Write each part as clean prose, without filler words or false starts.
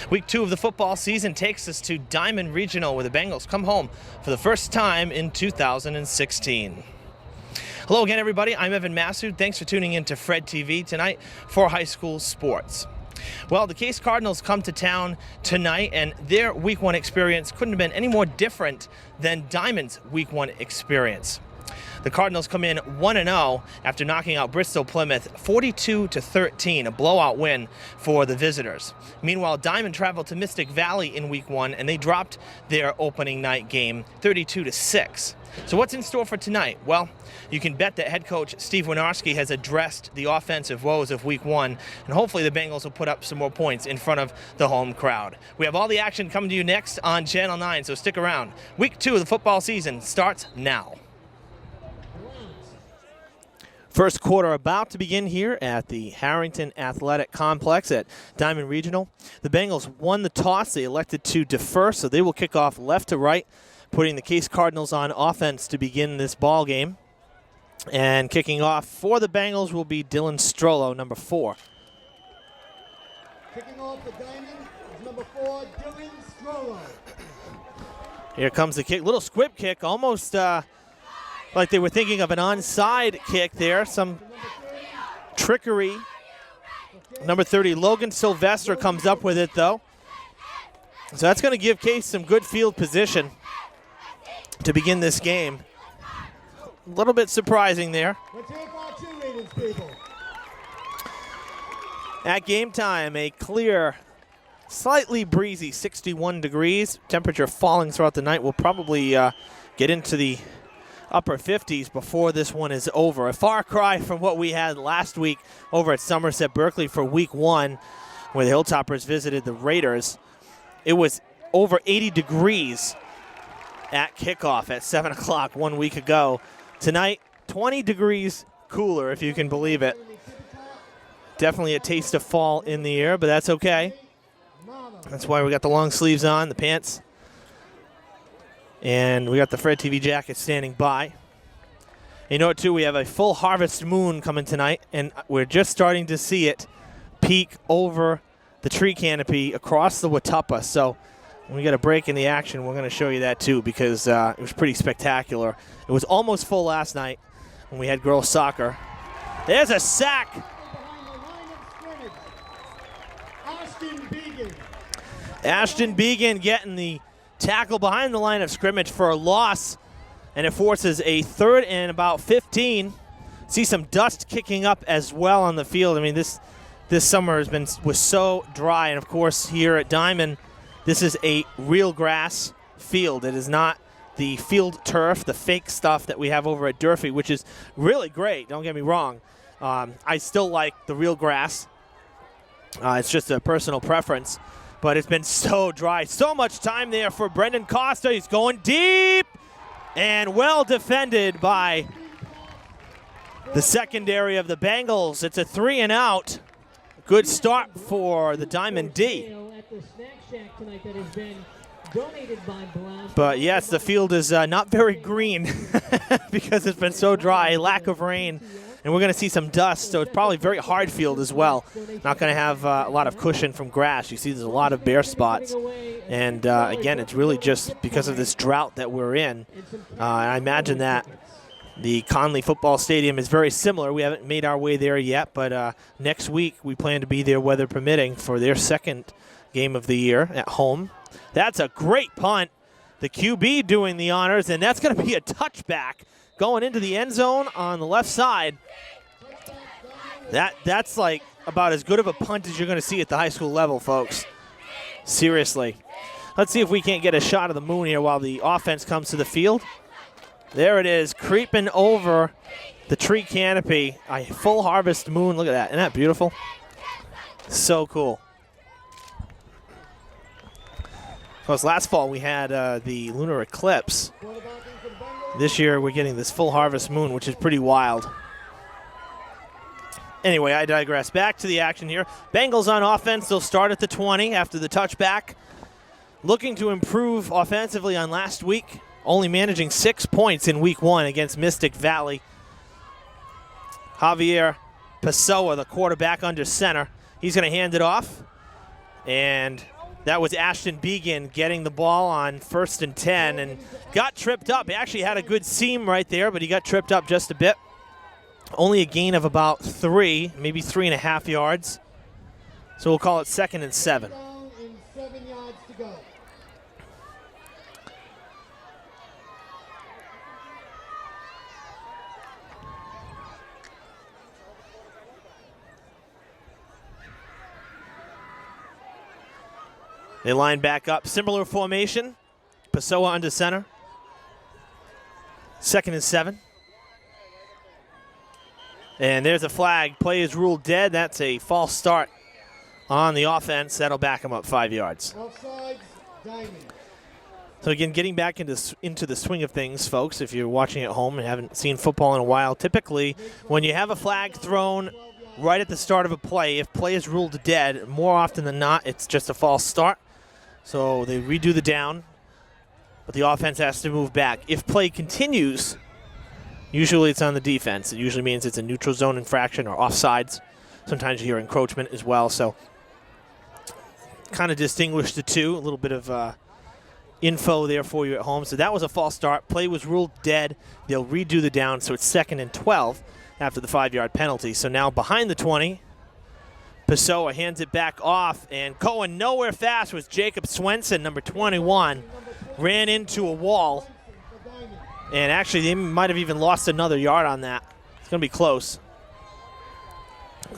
Week 2 of the football season takes us to Diman Regional, where the Bengals come home for the first time in 2016. Hello again, everybody. I'm Evan Massoud. Thanks for tuning in to Fred TV tonight for high school sports. Well, the Case Cardinals come to town tonight, and their Week 1 experience couldn't have been any more different than Diman's Week 1 experience. The Cardinals come in 1-0 after knocking out Bristol Plymouth 42-13, a blowout win for the visitors. Meanwhile, Diman traveled to Mystic Valley in Week 1, and they dropped their opening night game 32-6. So what's in store for tonight? Well, you can bet that head coach Steve Winarski has addressed the offensive woes of Week 1, and hopefully the Bengals will put up some more points in front of the home crowd. We have all the action coming to you next on Channel 9, so stick around. Week 2 of the football season starts now. First quarter about to begin here at the Harrington Athletic Complex at Diman Regional. The Bengals won the toss. They elected to defer, so they will kick off left to right, putting the Case Cardinals on offense to begin this ball game. And kicking off for the Bengals will be Dylan Strollo, number 4. Kicking off the diamond is number 4, Dylan Strollo. Here comes the kick. Little squib kick, almost like they were thinking of an onside kick there. Some trickery. Number 30, Logan Sylvester comes up with it, though. So that's going to give Case some good field position to begin this game. A little bit surprising there. Let's hear for our cheerleaders, people. At game time, a clear, slightly breezy 61 degrees. Temperature falling throughout the night. We'll probably get into the upper 50s before this one is over. A far cry from what we had last week over at Somerset Berkeley for Week 1, where the Hilltoppers visited the Raiders. It was over 80 degrees at kickoff at 7 o'clock 1 week ago. Tonight, 20 degrees cooler, if you can believe it. Definitely a taste of fall in the air, but that's okay. That's why we got the long sleeves on, the pants. And we got the Fred TV jacket standing by. You know what, too? We have a full harvest moon coming tonight, and we're just starting to see it peek over the tree canopy across the Watuppa. So when we get a break in the action, we're going to show you that, too, because it was pretty spectacular. It was almost full last night when we had girls soccer. There's a sack. Ashton Began getting the tackle behind the line of scrimmage for a loss, and it forces a 3rd and about 15. See some dust kicking up as well on the field. I mean, this summer was so dry, and of course here at Diman, this is a real grass field. It is not the field turf, the fake stuff that we have over at Durfee, which is really great. Don't get me wrong. I still like the real grass. It's just a personal preference. But it's been so dry. So much time there for Brendan Costa. He's going deep and well defended by the secondary of the Bengals. It's a 3-and-out. Good start for the Diman D. But yes, the field is not very green because it's been so dry, lack of rain. And we're going to see some dust, so it's probably very hard field as well. Not going to have a lot of cushion from grass. You see there's a lot of bare spots. And, again, it's really just because of this drought that we're in. I imagine that the Conley Football Stadium is very similar. We haven't made our way there yet, but next week we plan to be there, weather permitting, for their second game of the year at home. That's a great punt. The QB doing the honors, and that's going to be a touchback going into the end zone on the left side. That's like about as good of a punt as you're going to see at the high school level, folks. Seriously. Let's see if we can't get a shot of the moon here while the offense comes to the field. There it is, creeping over the tree canopy. A full harvest moon. Look at that. Isn't that beautiful? So cool. Of course, last fall we had the lunar eclipse. This year we're getting this full harvest moon, which is pretty wild. Anyway, I digress. Back to the action here. Bengals on offense. They'll start at the 20 after the touchback. Looking to improve offensively on last week. Only managing 6 points in Week 1 against Mystic Valley. Javier Pessoa, the quarterback under center. He's going to hand it off. And That was Ashton Began getting the ball on 1st and 10 and got tripped up. He actually had a good seam right there, but he got tripped up just a bit. Only a gain of about 3, maybe 3.5 yards. So we'll call it 2nd and 7. Down and 7 yards to go. They line back up. Similar formation. Pessoa under center. 2nd and 7. And there's a flag. Play is ruled dead. That's a false start on the offense. That'll back them up 5 yards. Offsides, Diman. So again, getting back into the swing of things, folks, if you're watching at home and haven't seen football in a while, typically when you have a flag thrown right at the start of a play, if play is ruled dead, more often than not, it's just a false start. So they redo the down, but the offense has to move back. If play continues, usually it's on the defense. It usually means it's a neutral zone infraction or offsides. Sometimes you hear encroachment as well. So kind of distinguish the two. A little bit of info there for you at home. So that was a false start. Play was ruled dead. They'll redo the down, so it's 2nd and 12 after the 5-yard penalty. So now behind the 20. Pessoa hands it back off, and going nowhere fast was Jacob Swenson, number 21. Ran into a wall, and actually they might have even lost another yard on that. It's going to be close.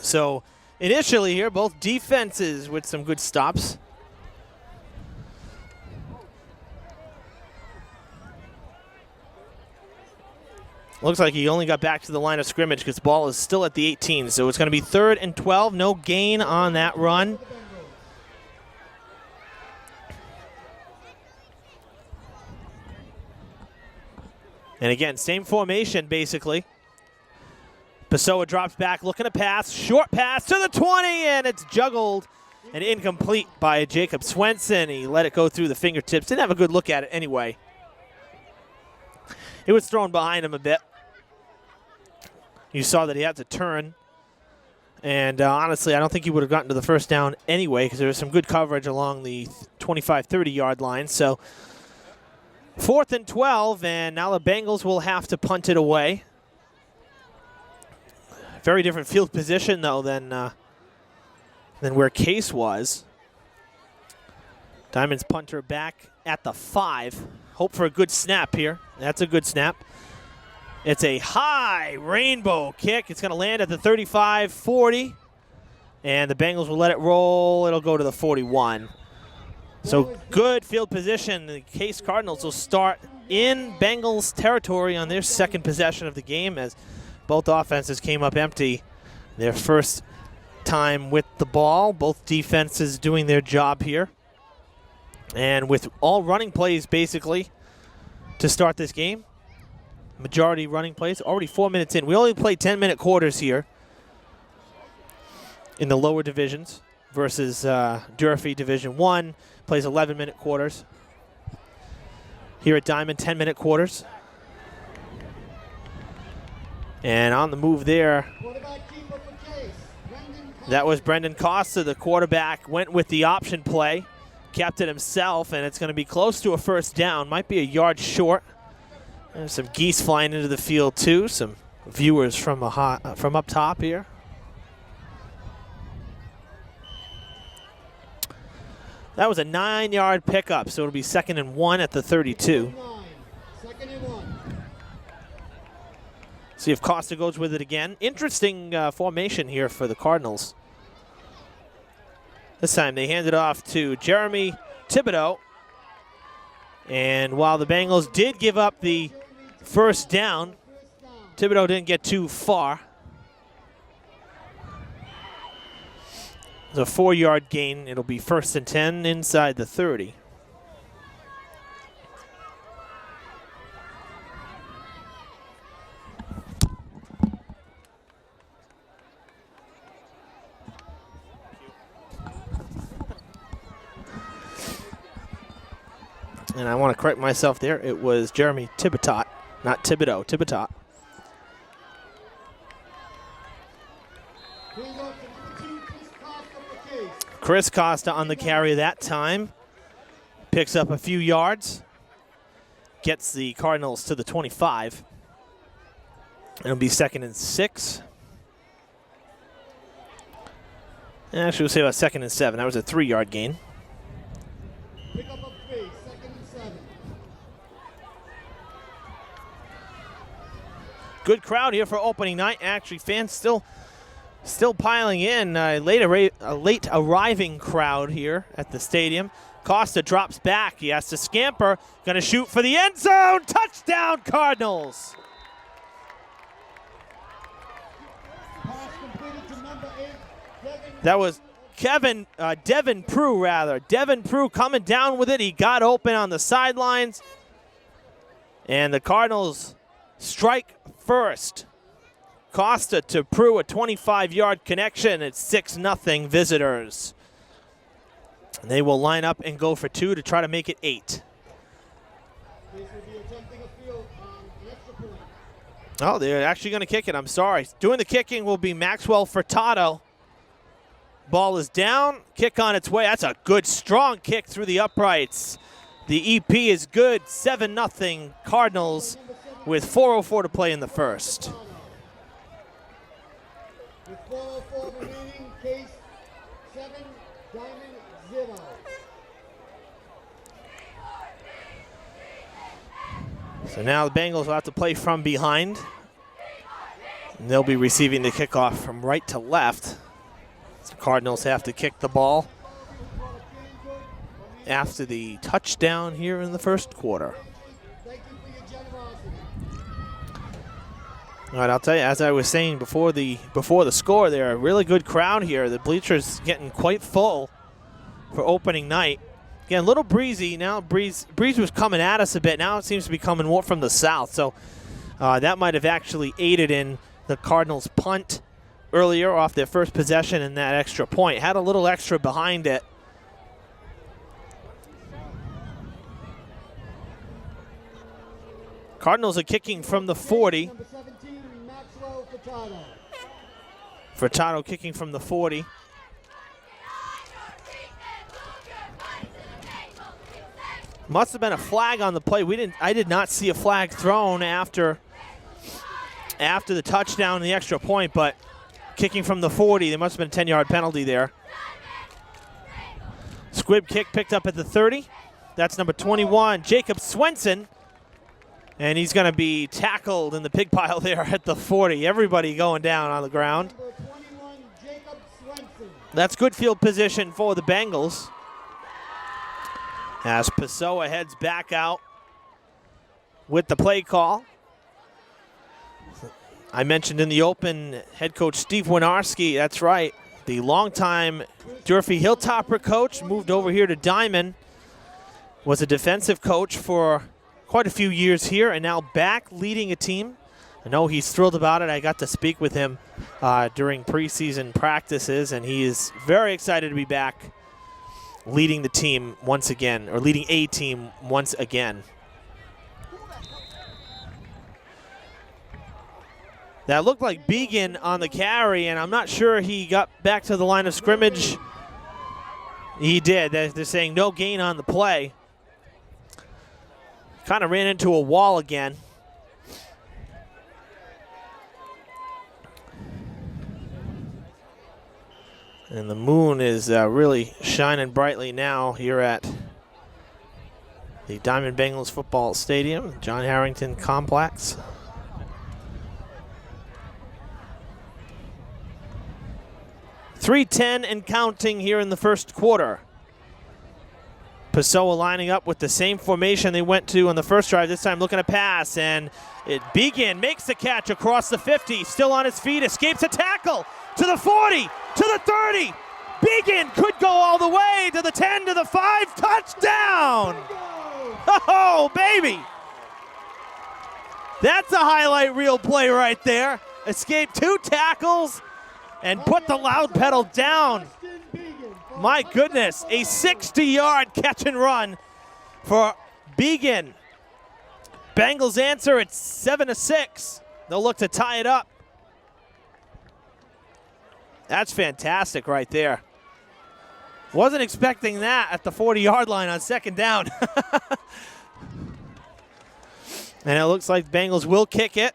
So initially here, both defenses with some good stops. Looks like he only got back to the line of scrimmage because the ball is still at the 18. So it's going to be 3rd and 12. No gain on that run. And again, same formation basically. Pessoa drops back, looking to pass. Short pass to the 20, and it's juggled and incomplete by Jacob Swenson. He let it go through the fingertips. Didn't have a good look at it anyway. It was thrown behind him a bit. You saw that he had to turn. And honestly, I don't think he would have gotten to the first down anyway because there was some good coverage along the 25-30 yard line. So 4th and 12, and now the Bengals will have to punt it away. Very different field position, though, than where Case was. Diamond's punter back at the 5. Hope for a good snap here. That's a good snap. It's a high rainbow kick. It's going to land at the 35-40. And the Bengals will let it roll. It'll go to the 41. So good field position. The Case Cardinals will start in Bengals territory on their 2nd possession of the game as both offenses came up empty. Their first time with the ball. Both defenses doing their job here. And with all running plays basically to start this game. Majority running plays. Already 4 minutes in. We only play 10-minute quarters here in the lower divisions versus Durfee Division 1 plays 11-minute quarters. Here at Diamond, 10-minute quarters. And on the move there, that was Brendan Costa, the quarterback, went with the option play, kept it himself, and it's going to be close to a first down. Might be a yard short. There's some geese flying into the field too. Some viewers from up top here. That was a 9-yard pickup, so it'll be 2nd and 1 at the 32. 2nd and 1. See if Costa goes with it again. Interesting formation here for the Cardinals. This time they hand it off to Jeremy Thibodeau. And while the Bengals did give up the first down, Thibodeau didn't get too far. It's a 4-yard gain. It'll be 1st and 10 inside the 30. And I want to correct myself there. It was Jeremy Thibodeau, not Thibodeau, Thibodeau. Chris Costa on the carry that time. Picks up a few yards. Gets the Cardinals to the 25. It'll be 2nd and 6. Actually, we'll say about 2nd and 7. That was a 3-yard gain. Pick up a 3, 2nd and 7. Good crowd here for opening night. Actually, fans still piling in. A late arriving crowd here at the stadium. Costa drops back. He has to scamper. Going to shoot for the end zone. Touchdown, Cardinals. Pass completed to number 8, Devin. That was Devin Prue, rather. Devin Prue coming down with it. He got open on the sidelines. And the Cardinals strike first. Costa to Prue, a 25-yard connection. It's 6-0 visitors. And they will line up and go for 2 to try to make it 8. This will be attempting a field on an extra point. Oh, they're actually going to kick it. I'm sorry. Doing the kicking will be Maxwell Furtado. Ball is down. Kick on its way. That's a good, strong kick through the uprights. The EP is good. 7-0 Cardinals with 4:04 to play in the first. With 4:04 remaining, case 7, Diamond 0. So now the Bengals will have to play from behind. And they'll be receiving the kickoff from right to left. The Cardinals have to kick the ball after the touchdown here in the first quarter. Thank you for your generosity. All right, I'll tell you, as I was saying before the score there, a really good crowd here. The bleachers getting quite full for opening night. Again, a little breezy. Now breeze was coming at us a bit. Now it seems to be coming more from the south. So that might have actually aided in the Cardinals' punt earlier off their first possession and that extra point. Had a little extra behind it. Cardinals are kicking from the 40. Number 17, Maxwell Furtado. Furtado kicking from the 40. Must have been a flag on the play. I did not see a flag thrown after the touchdown and the extra point, but kicking from the 40, there must have been a 10-yard penalty there. Squib kick picked up at the 30. That's number 21, Jacob Swenson. And he's going to be tackled in the pig pile there at the 40. Everybody going down on the ground. Number 21, Jacob Swenson. That's good field position for the Bengals. As Pessoa heads back out with the play call. I mentioned in the open, head coach Steve Winarski, that's right, the longtime Durfee Hilltopper coach, moved over here to Diman, was a defensive coach for quite a few years here, and now back leading a team. I know he's thrilled about it. I got to speak with him during preseason practices, and he is very excited to be back leading the team once again, or leading a team once again. That looked like Began on the carry, and I'm not sure he got back to the line of scrimmage. He did. They're saying no gain on the play. Kind of ran into a wall again. And the moon is really shining brightly now here at the Diamond Bengals football stadium, John Harrington Complex. .310 and counting here in the first quarter. Pessoa lining up with the same formation they went to on the first drive, this time looking to pass, and Began makes the catch across the 50, still on his feet, escapes a tackle to the 40, to the 30. Began could go all the way to the 10, to the 5, touchdown! Oh, baby! That's a highlight reel play right there. Escaped 2 tackles and put the loud pedal down. My goodness, a 60-yard catch and run for Began. Bengals answer, it's 7-6. They'll look to tie it up. That's fantastic right there. Wasn't expecting that at the 40-yard line on second down. And it looks like the Bengals will kick it,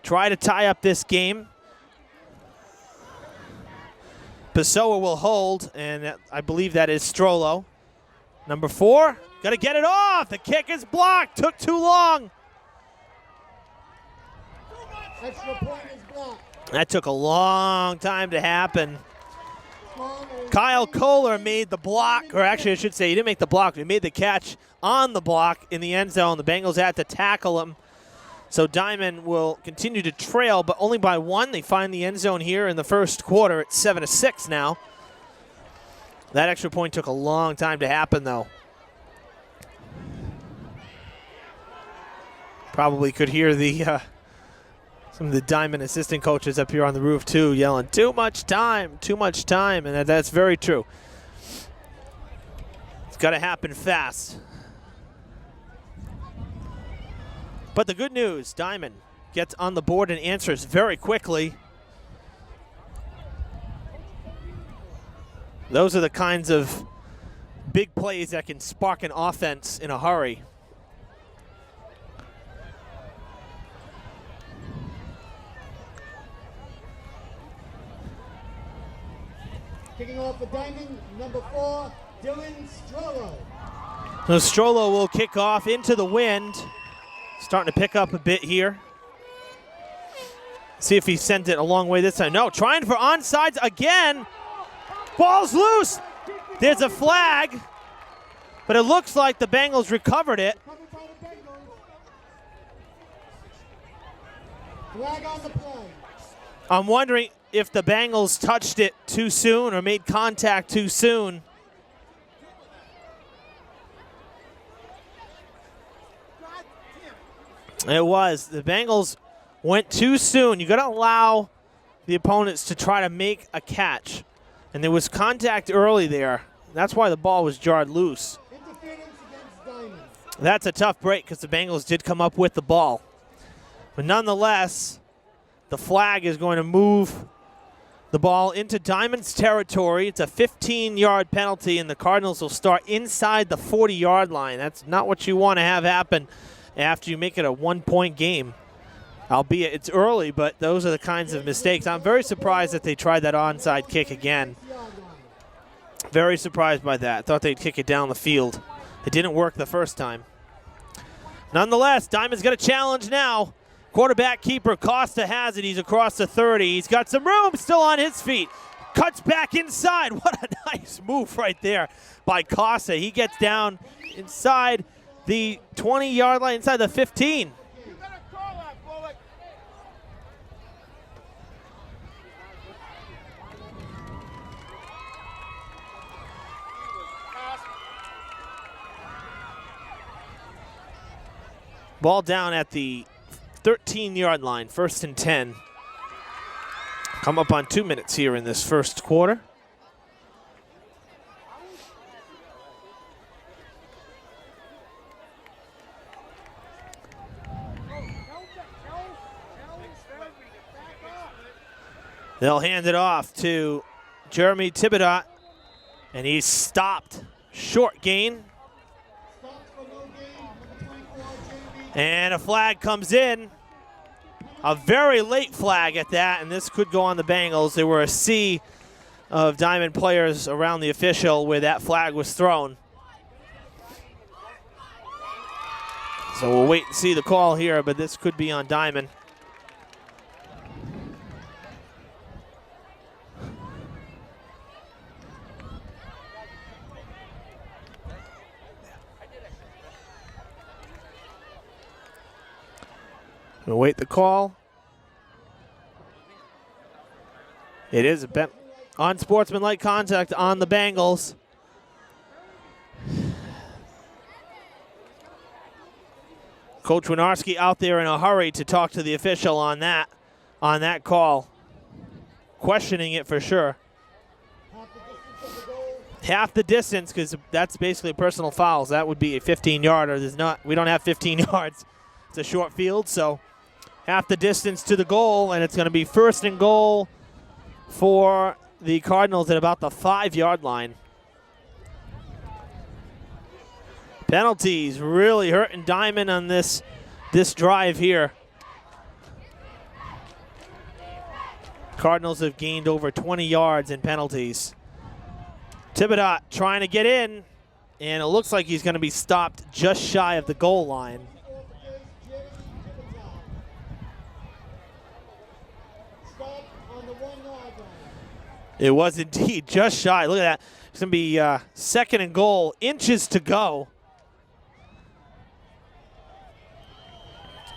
try to tie up this game. Pessoa will hold, and I believe that is Strollo. Number 4, got to get it off. The kick is blocked. Took too long. Extra point is blocked. That took a long time to happen. Kyle Kohler made the block, or actually I should say he didn't make the block. He made the catch on the block in the end zone. The Bengals had to tackle him. So Diman will continue to trail, but only by 1. They find the end zone here in the first quarter. It's 7-6 now. That extra point took a long time to happen, though. Probably could hear the some of the Diman assistant coaches up here on the roof, too, yelling, too much time, and that's very true. It's got to happen fast. But the good news, Diman gets on the board and answers very quickly. Those are the kinds of big plays that can spark an offense in a hurry. Kicking off the Diman, number 4, Dylan Strollo. So Strollo will kick off into the wind. Starting to pick up a bit here. See if he sent it a long way this time. No, trying for onside again. Ball's loose. There's a flag, but it looks like the Bengals recovered it. Flag on the play. I'm wondering if the Bengals touched it too soon or made contact too soon. It was. The Bengals went too soon. You got to allow the opponents to try to make a catch. And there was contact early there. That's why the ball was jarred loose. Interference against Diman. That's a tough break because the Bengals did come up with the ball. But nonetheless, the flag is going to move the ball into Diman's territory. It's a 15-yard penalty, and the Cardinals will start inside the 40-yard line. That's not what you want to have happen after you make it a one-point game. Albeit it's early, but those are the kinds of mistakes. I'm very surprised that they tried that onside kick again. Very surprised by that. Thought they'd kick it down the field. It didn't work the first time. Nonetheless, Diman's got a challenge now. Quarterback keeper Costa has it. He's across the 30. He's got some room still on his feet. Cuts back inside. What a nice move right there by Costa. He gets down inside the 20-yard line, inside the 15. Ball down at the 13-yard line, 1st and 10. Come up on 2 minutes here in this first quarter. They'll hand it off to Jeremy Thibodeau, and he's stopped. Short gain. And a flag comes in. A very late flag at that, and this could go on the Bengals. There were a sea of Diman players around the official where that flag was thrown. So we'll wait and see the call here, but this could be on Diman. We'll wait the call. It is a unsportsmanlike contact on the Bengals. Coach Winarski out there in a hurry to talk to the official on that call. Questioning it for sure. Half the distance, because that's basically personal fouls. That would be a 15-yarder. We don't have 15 yards. It's a short field, so half the distance to the goal, and it's going to be 1st and goal for the Cardinals at about the 5-yard line. Penalties really hurting Diman on this drive here. Cardinals have gained over 20 yards in penalties. Thibodeau trying to get in, and it looks like he's going to be stopped just shy of the goal line. It was indeed just shy. Look at that. It's going to be second and goal, inches to go.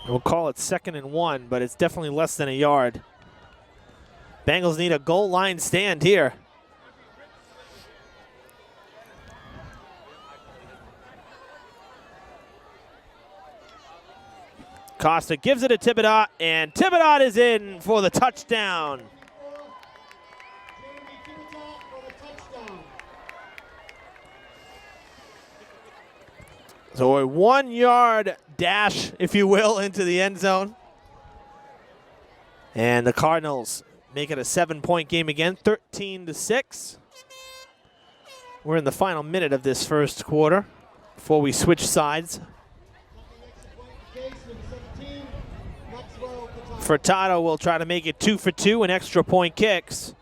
We'll call it 2nd and 1, but it's definitely less than a yard. Bengals need a goal line stand here. Costa gives it to Thibodeau, and Thibodeau is in for the touchdown. So a 1-yard dash, if you will, into the end zone. And the Cardinals make it a 7-point game again, 13-6. We're in the final minute of this first quarter before we switch sides. Furtado will try to make it 2 for 2 in extra point kicks.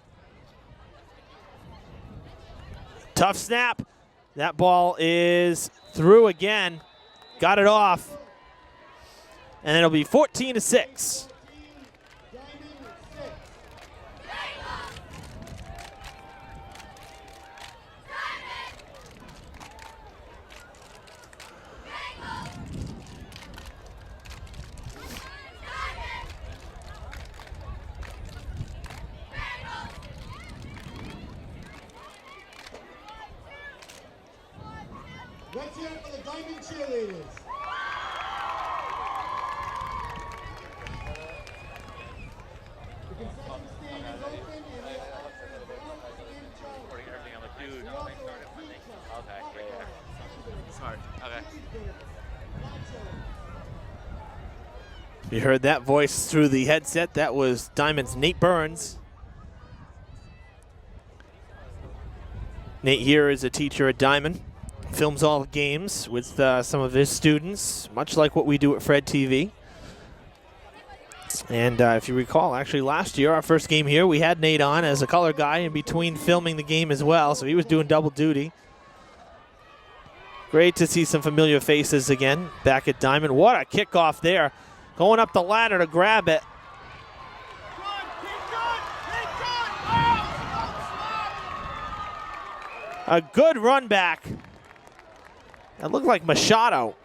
Tough snap. That ball is through again. Got it off. And it'll be 14-6. Let's hear it for the Diamond cheerleaders. The concession stand is open and we are in charge. Everything, I'm like, dude. Okay, yeah. Smart. Okay. You heard that voice through the headset. That was Diamond's Nate Burns. Nate here is a teacher at Diamond. Films all games with some of his students, much like what we do at Fred TV. And if you recall, actually last year, our first game here, we had Nate on as a color guy in between filming the game as well, so he was doing double duty. Great to see some familiar faces again back at Diamond. What a kickoff there. Going up the ladder to grab it. A good run back. It looked like Machado.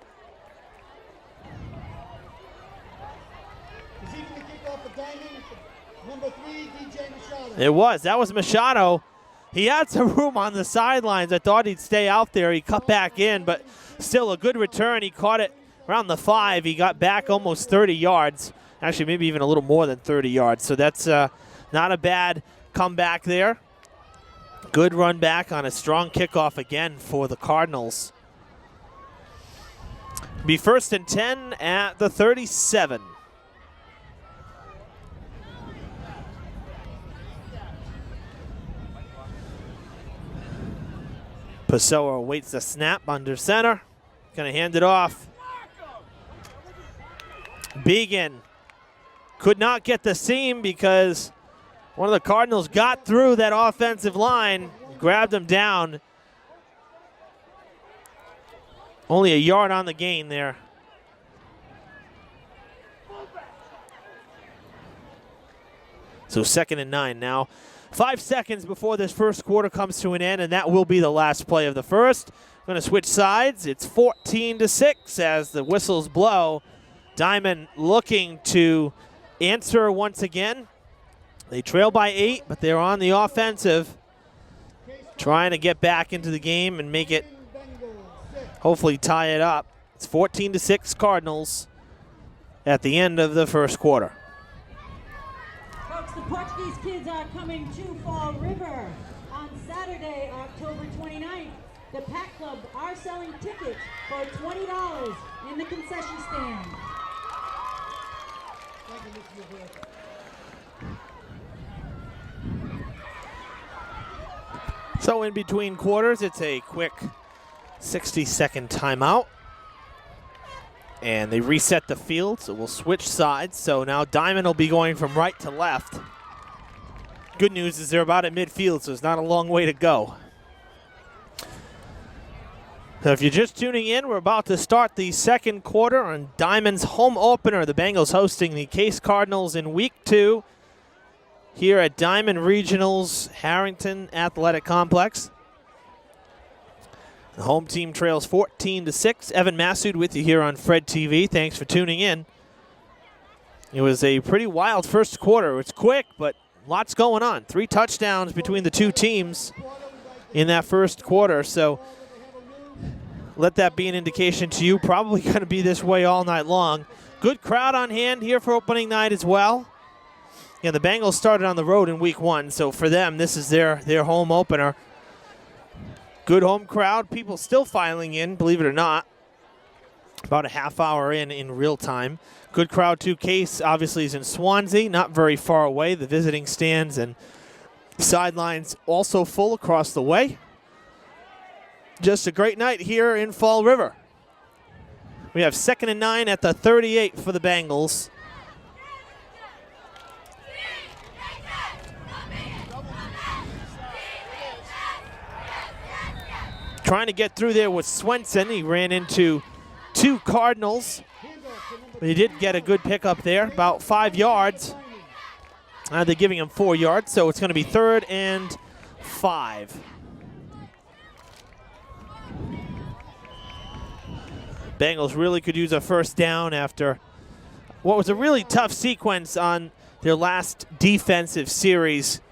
It was. That was Machado. He had some room on the sidelines. I thought he'd stay out there. He cut back in, but still a good return. He caught it around the 5. He got back almost 30 yards. Actually, maybe even a little more than 30 yards. So that's not a bad comeback there. Good run back on a strong kickoff again for the Cardinals. Be 1st and 10 at the 37. Pessoa waits the snap under center. Gonna hand it off. Began could not get the seam because one of the Cardinals got through that offensive line, grabbed him down. Only a yard on the gain there. So 2nd and 9 now. 5 seconds before this first quarter comes to an end, and that will be the last play of the first. Going to switch sides. It's 14-6 as the whistles blow. Diamond looking to answer once again. They trail by 8, but they're on the offensive, trying to get back into the game and make it, hopefully tie it up. It's 14-6 Cardinals at the end of the first quarter. Folks, the Portuguese kids are coming to Fall River on Saturday, October 29th. The Pack Club are selling tickets for $20 in the concession stand. So in between quarters, it's a quick 60-second timeout. And they reset the field, so we'll switch sides. So now Diman will be going from right to left. Good news is they're about at midfield, so it's not a long way to go. So if you're just tuning in, we're about to start the second quarter on Diman's home opener. The Bengals hosting the Case Cardinals in Week 2 here at Diman Regional's Harrington Athletic Complex. The home team trails 14-6. Evan Massoud with you here on Fred TV. Thanks for tuning in. It was a pretty wild first quarter. It's quick, but lots going on. 3 touchdowns between the two teams in that first quarter. So let that be an indication to you. Probably going to be this way all night long. Good crowd on hand here for opening night as well. Yeah, the Bengals started on the road in Week 1, so for them, this is their home opener. Good home crowd. People still filing in, believe it or not. About a half hour in real time. Good crowd, too. Case obviously is in Swansea, not very far away. The visiting stands and sidelines also full across the way. Just a great night here in Fall River. We have 2nd and 9 at the 38 for the Bengals. Trying to get through there with Swenson. He ran into 2 Cardinals. But he did get a good pickup there, about 5 yards. They're giving him 4 yards, so it's going to be 3rd and 5. Bengals really could use a first down after what was a really tough sequence on their last defensive series.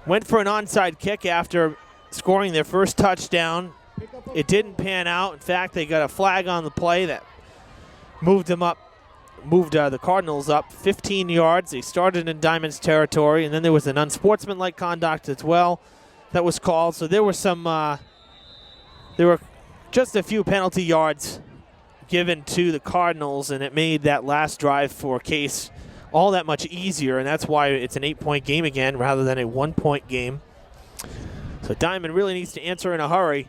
Went for an onside kick after scoring their first touchdown. It didn't pan out. In fact, they got a flag on the play that moved the Cardinals up 15 yards. They started in Diman's territory, and then there was an unsportsmanlike conduct as well that was called. So there were just a few penalty yards given to the Cardinals, and it made that last drive for Case all that much easier, and that's why it's an 8-point game again rather than a 1-point game. So Diman really needs to answer in a hurry.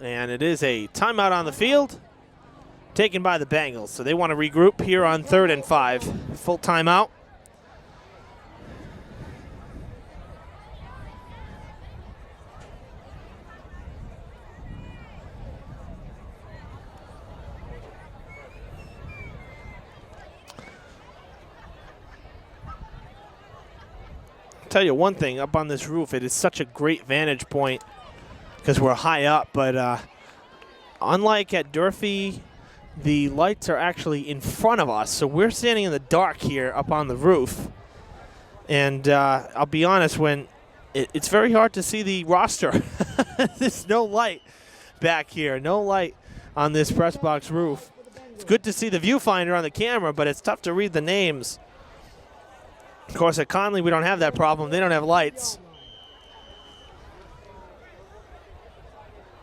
And it is a timeout on the field taken by the Bengals. So they want to regroup here on 3rd and 5. Full timeout. Tell you one thing, up on this roof, it is such a great vantage point because we're high up, but unlike at Durfee, the lights are actually in front of us, so we're standing in the dark here up on the roof. And I'll be honest, when it's very hard to see the roster. There's no light back here, no light on this press box roof. It's good to see the viewfinder on the camera, but it's tough to read the names. Of course, at Conley, we don't have that problem. They don't have lights.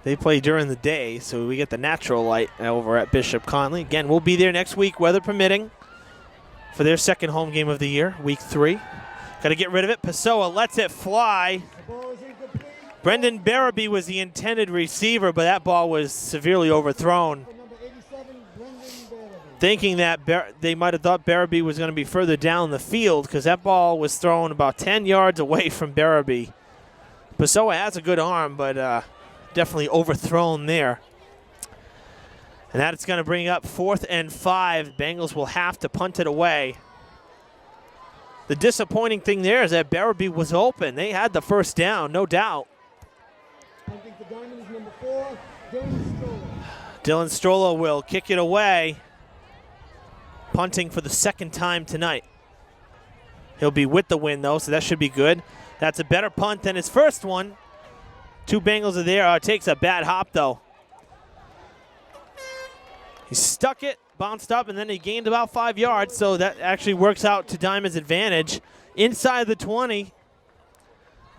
They play during the day, so we get the natural light over at Bishop Conley. Again, we'll be there next week, weather permitting, for their second home game of the year, Week 3. Got to get rid of it. Pessoa lets it fly. Brendan Barabee was the intended receiver, but that ball was severely overthrown. Thinking that they might have thought Barabee was going to be further down the field because that ball was thrown about 10 yards away from Barabee. Pessoa has a good arm, but definitely overthrown there. And that's going to bring up 4th and 5. Bengals will have to punt it away. The disappointing thing there is that Barabee was open. They had the first down, no doubt. Punting for Diamond is number 4, Dylan Stroller. Dylan Stroller will kick it away. Punting for the second time tonight. He'll be with the win, though, so that should be good. That's a better punt than his first one. 2 Bengals are there. Takes a bad hop, though. He stuck it, bounced up, and then he gained about 5 yards, so that actually works out to Diamond's advantage. Inside the 20.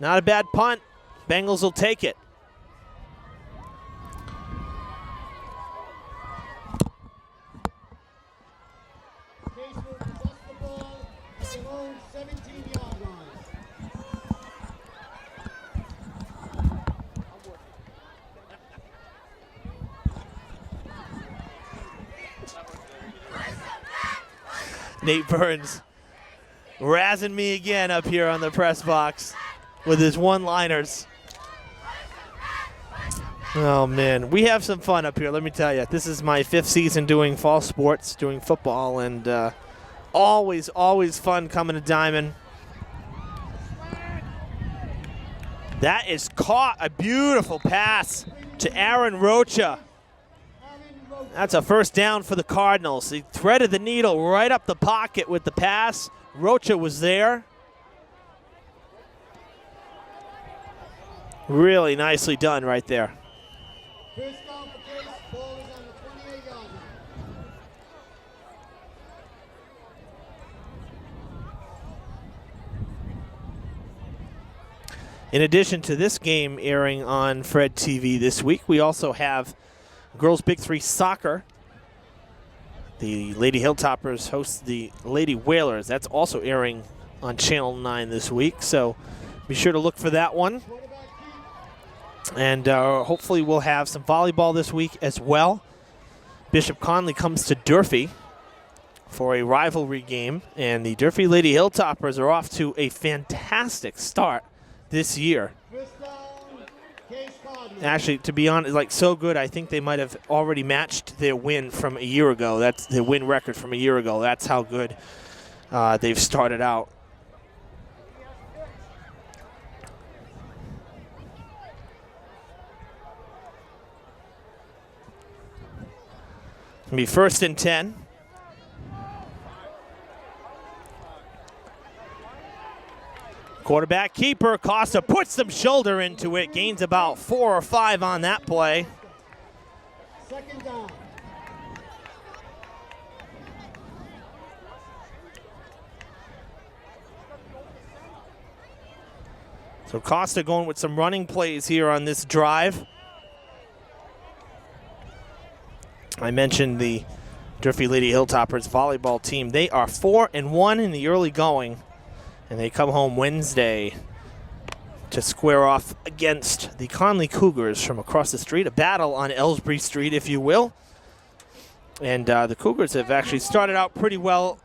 Not a bad punt. Bengals will take it. Case will possess the ball Nate Burns razzing me again up here on the press box with his one-liners. Oh, man. We have some fun up here, let me tell you. This is my 5th season doing fall sports, doing football, and always, always fun coming to Diman. That is caught. A beautiful pass to Aaron Rocha. That's a first down for the Cardinals. He threaded the needle right up the pocket with the pass. Rocha was there. Really nicely done right there. First down for Case. Ball is on the 28-yard line. In addition to this game airing on Fred TV this week, we also have Girls Big 3 Soccer. The Lady Hilltoppers host the Lady Whalers. That's also airing on Channel 9 this week, so be sure to look for that one. And hopefully we'll have some volleyball this week as well. Bishop Conley comes to Durfee for a rivalry game, and the Durfee Lady Hilltoppers are off to a fantastic start this year. First down, Case Cardinals. Actually, to be honest, like so good, I think they might have already matched their win from a year ago. That's their win record from a year ago. That's how good they've started out. It'll be 1st and 10. Quarterback keeper, Costa puts some shoulder into it, gains about 4 or 5 on that play. Second down. So Costa going with some running plays here on this drive. I mentioned the Durfee Lady Hilltoppers volleyball team. They are 4-1 in the early going, and they come home Wednesday to square off against the Conley Cougars from across the street, a battle on Ellsbury Street, if you will. And the Cougars have actually started out pretty well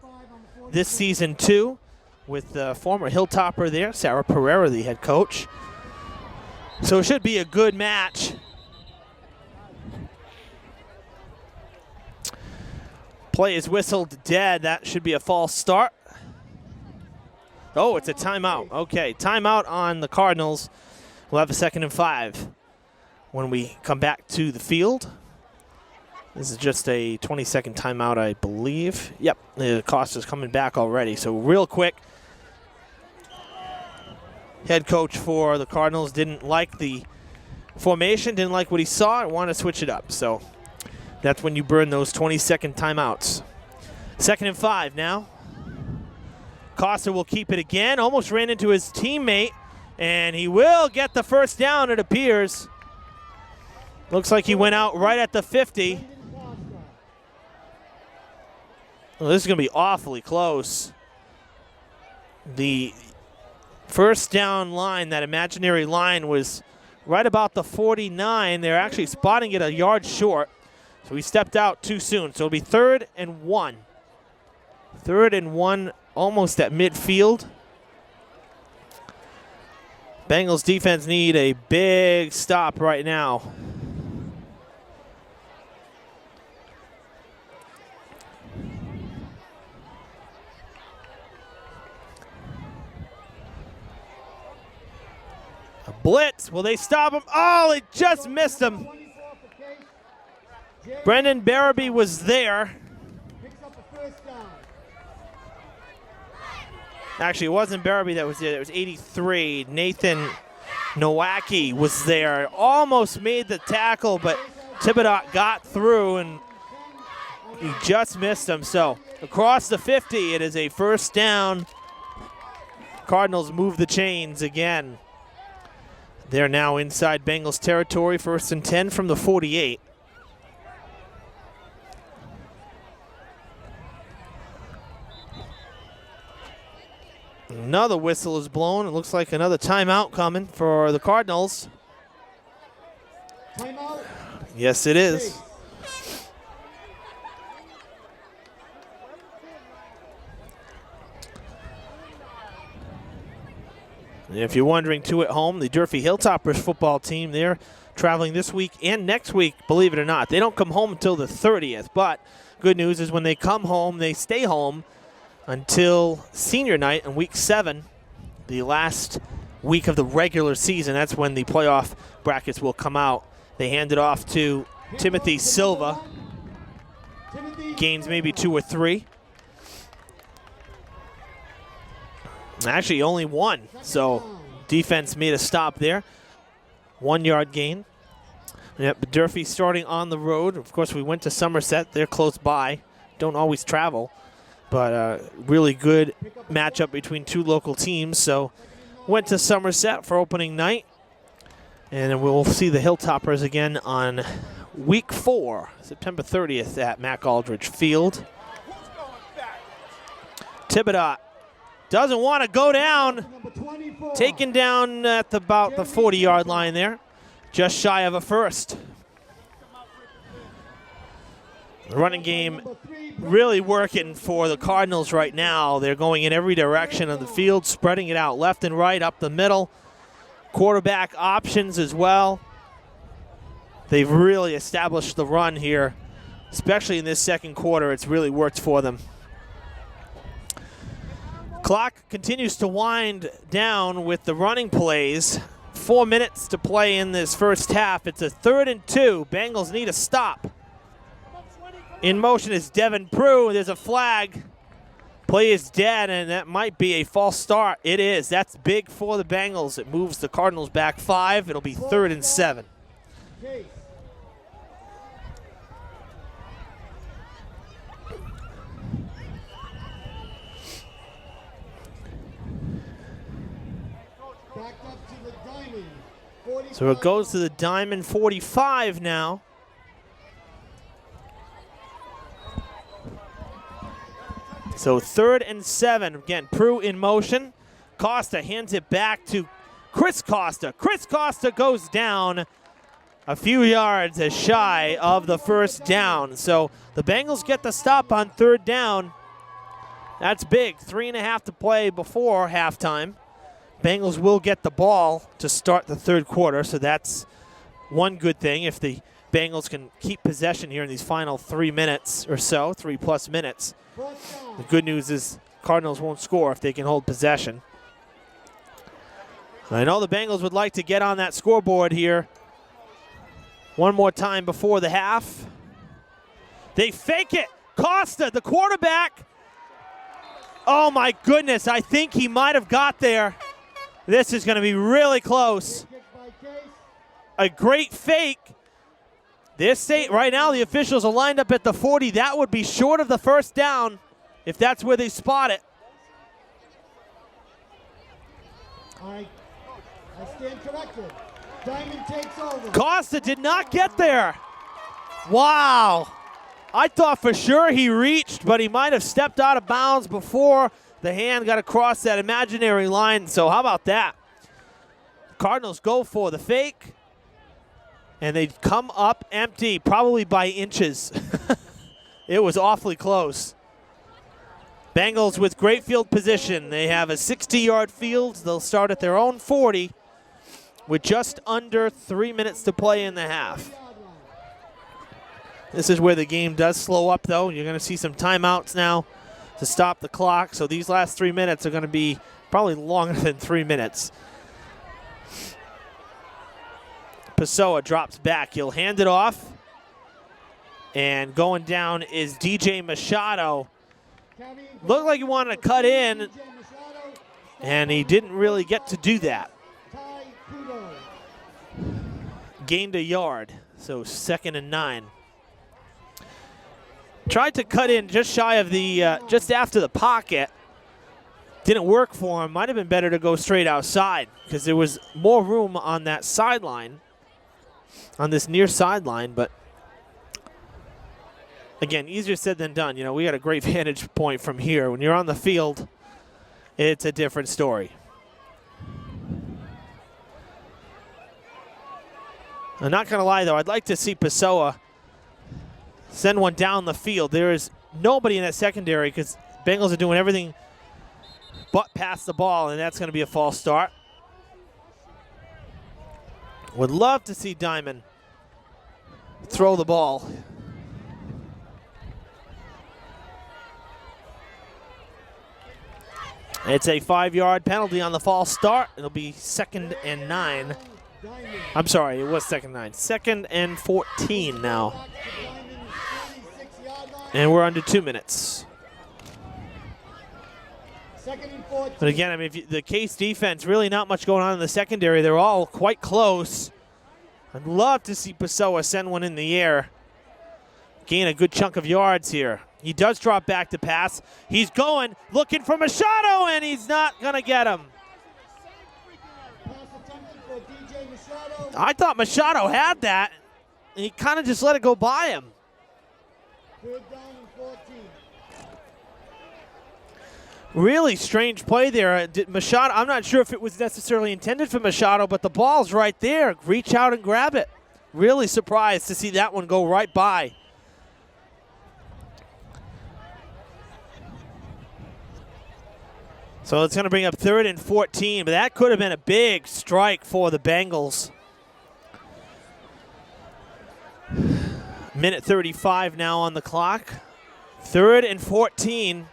this season, too, with the former Hilltopper there, Sarah Pereira, the head coach. So it should be a good match. Play is whistled dead. That should be a false start. Oh, it's a timeout. Okay, timeout on the Cardinals. We'll have a 2nd and 5 when we come back to the field. This is just a 20-second timeout, I believe. Yep, the cost is coming back already. So real quick, head coach for the Cardinals didn't like the formation, didn't like what he saw, and wanted to switch it up. So that's when you burn those 20-second timeouts. 2nd and 5 now. Costa will keep it again. Almost ran into his teammate, and he will get the first down, it appears. Looks like he went out right at the 50. Well, this is going to be awfully close. The first down line, that imaginary line, was right about the 49. They're actually spotting it a yard short. So he stepped out too soon. So it'll be 3rd and 1. 3rd and 1, almost at midfield. Bengals defense need a big stop right now. A blitz. Will they stop him? Oh, they just missed him. Brendan Barabee was there. Picks up the first down. Actually, it wasn't Barabee that was there. It was 83. Nathan Nowacki was there. Almost made the tackle, but Thibodeau got through, and he just missed him. So across the 50, it is a first down. Cardinals move the chains again. They're now inside Bengals territory, 1st and 10 from the 48. Another whistle is blown. It looks like another timeout coming for the Cardinals. Timeout. Yes, it is. And if you're wondering, too, at home, the Durfee Hilltoppers football team, they're traveling this week and next week, believe it or not. They don't come home until the 30th, but good news is when they come home, they stay home until senior night in week 7, the last week of the regular season. That's when the playoff brackets will come out. They hand it off to Timothy Silva. Gains maybe 2 or 3. Actually, only 1. So defense made a stop there. 1 yard gain. Yep, Durfee starting on the road. Of course, we went to Somerset. They're close by. Don't always travel. But really good matchup between 2 local teams. So went to Somerset for opening night. And then we'll see the Hilltoppers again on week 4, September 30th at Mac Aldridge Field. Thibodeau doesn't want to go down. Taken down at about the 40-yard line there. Just shy of a first. The running game really working for the Cardinals right now. They're going in every direction of the field, spreading it out left and right, up the middle. Quarterback options as well. They've really established the run here, especially in this second quarter. It's really worked for them. Clock continues to wind down with the running plays. 4 minutes to play in this first half. It's a 3rd and 2. Bengals need a stop. In motion is Devin Prue. There's a flag. Play is dead, and that might be a false start. It is. That's big for the Bengals. It moves the Cardinals back 5. It'll be 3rd and 7. So it goes to the Diamond 45 now. So 3rd and 7. Again, Prue in motion. Costa hands it back to Chris Costa. Chris Costa goes down a few yards as shy of the first down. So the Bengals get the stop on 3rd down. That's big. 3.5 to play before halftime. Bengals will get the ball to start the 3rd quarter, so that's one good thing if the Bengals can keep possession here in these final 3 minutes or so, 3+ minutes. The good news is Cardinals won't score if they can hold possession. I know the Bengals would like to get on that scoreboard here one more time before the half. They fake it. Costa, the quarterback. Oh, my goodness. I think he might have got there. This is going to be really close. A great fake. Right now the officials are lined up at the 40. That would be short of the first down if that's where they spot it. I stand corrected. Diamond takes over. Costa did not get there. Wow. I thought for sure he reached, but he might have stepped out of bounds before the hand got across that imaginary line. So how about that? Cardinals go for the fake, and they come up empty, probably by inches. It was awfully close. Bengals with great field position. They have a 60-yard field. They'll start at their own 40 with just under 3 minutes to play in the half. This is where the game does slow up, though. You're going to see some timeouts now to stop the clock. So these last 3 minutes are going to be probably longer than 3 minutes. Pessoa drops back. He'll hand it off. And going down is DJ Machado. Looked like he wanted to cut in, and he didn't really get to do that. Gained a yard, so 2nd and 9. Tried to cut in just shy of the, just after the pocket. Didn't work for him. Might have been better to go straight outside because there was more room on that sideline, on this near sideline, but again, easier said than done. You know, we got a great vantage point from here. When you're on the field, it's a different story. I'm not going to lie, though. I'd like to see Pessoa send one down the field. There is nobody in that secondary because Bengals are doing everything but pass the ball, and that's going to be a false start. Would love to see Diman throw the ball. It's a 5-yard penalty on the false start. It'll be 2nd and 9. I'm sorry, it was 2nd and 9. 2nd and 14 now. And we're under 2 minutes. But again, I mean, the Case defense, really not much going on in the secondary. They're all quite close. I'd love to see Pessoa send one in the air. Gain a good chunk of yards here. He does drop back to pass. He's going, looking for Machado, and he's not going to get him. I thought Machado had that, and he kind of just let it go by him. 3rd down and 14. Really strange play there. Machado, I'm not sure if it was necessarily intended for Machado, but the ball's right there. Reach out and grab it. Really surprised to see that one go right by. So it's going to bring up 3rd and 14, but that could have been a big strike for the Bengals. Minute 35 now on the clock. 3rd and 14.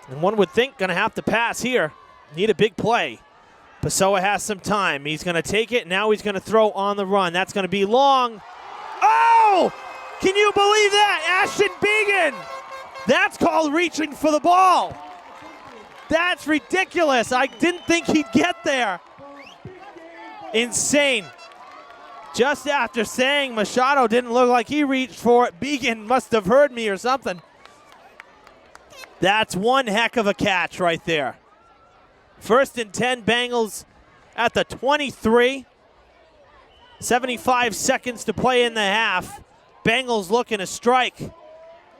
And one would think going to have to pass here. Need a big play. Pessoa has some time. He's going to take it. Now he's going to throw on the run. That's going to be long. Oh! Can you believe that? Ashton Began. That's called reaching for the ball. That's ridiculous. I didn't think he'd get there. Insane. Just after saying Machado didn't look like he reached for it, Began must have heard me or something. That's one heck of a catch right there. 1st and 10, Bengals at the 23. 75 seconds to play in the half. Bengals looking to strike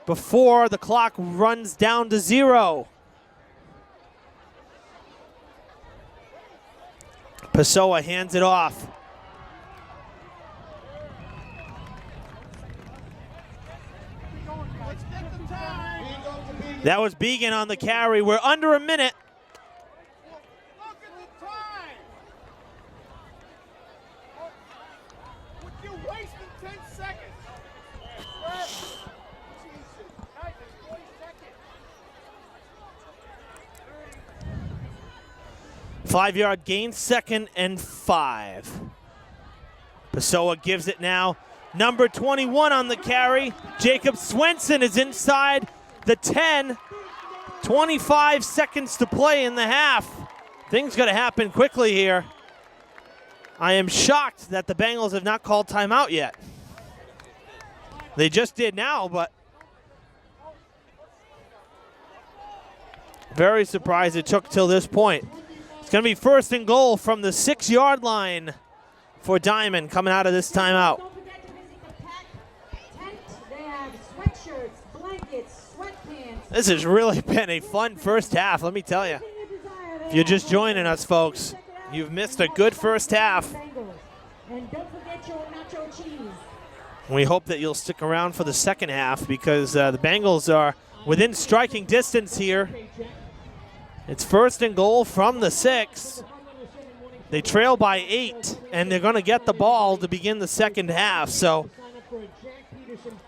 before the clock runs down to 0. Pessoa hands it off. That was Began on the carry. We're under a minute. Look at the time. You're wasting 10 seconds. Jesus. 40 seconds. 5-yard gain, 2nd and 5. Pessoa gives it now. Number 21 on the carry. Jacob Swenson is inside the 10. 25 seconds to play in the half. Things going to happen quickly here. I am shocked that the Bengals have not called timeout yet. They just did now, but very surprised it took till this point. It's going to be 1st and goal from the 6-yard line for Diman coming out of this timeout. Don't forget to visit the pack tent. They have sweatshirts, blankets, sweatpants. This has really been a fun first half, let me tell you. If you're just joining us, folks, you've missed a good first half. And don't forget your nacho cheese. We hope that you'll stick around for the second half because the Bengals are within striking distance here. It's 1st and goal from the 6. They trail by 8, and they're going to get the ball to begin the second half. So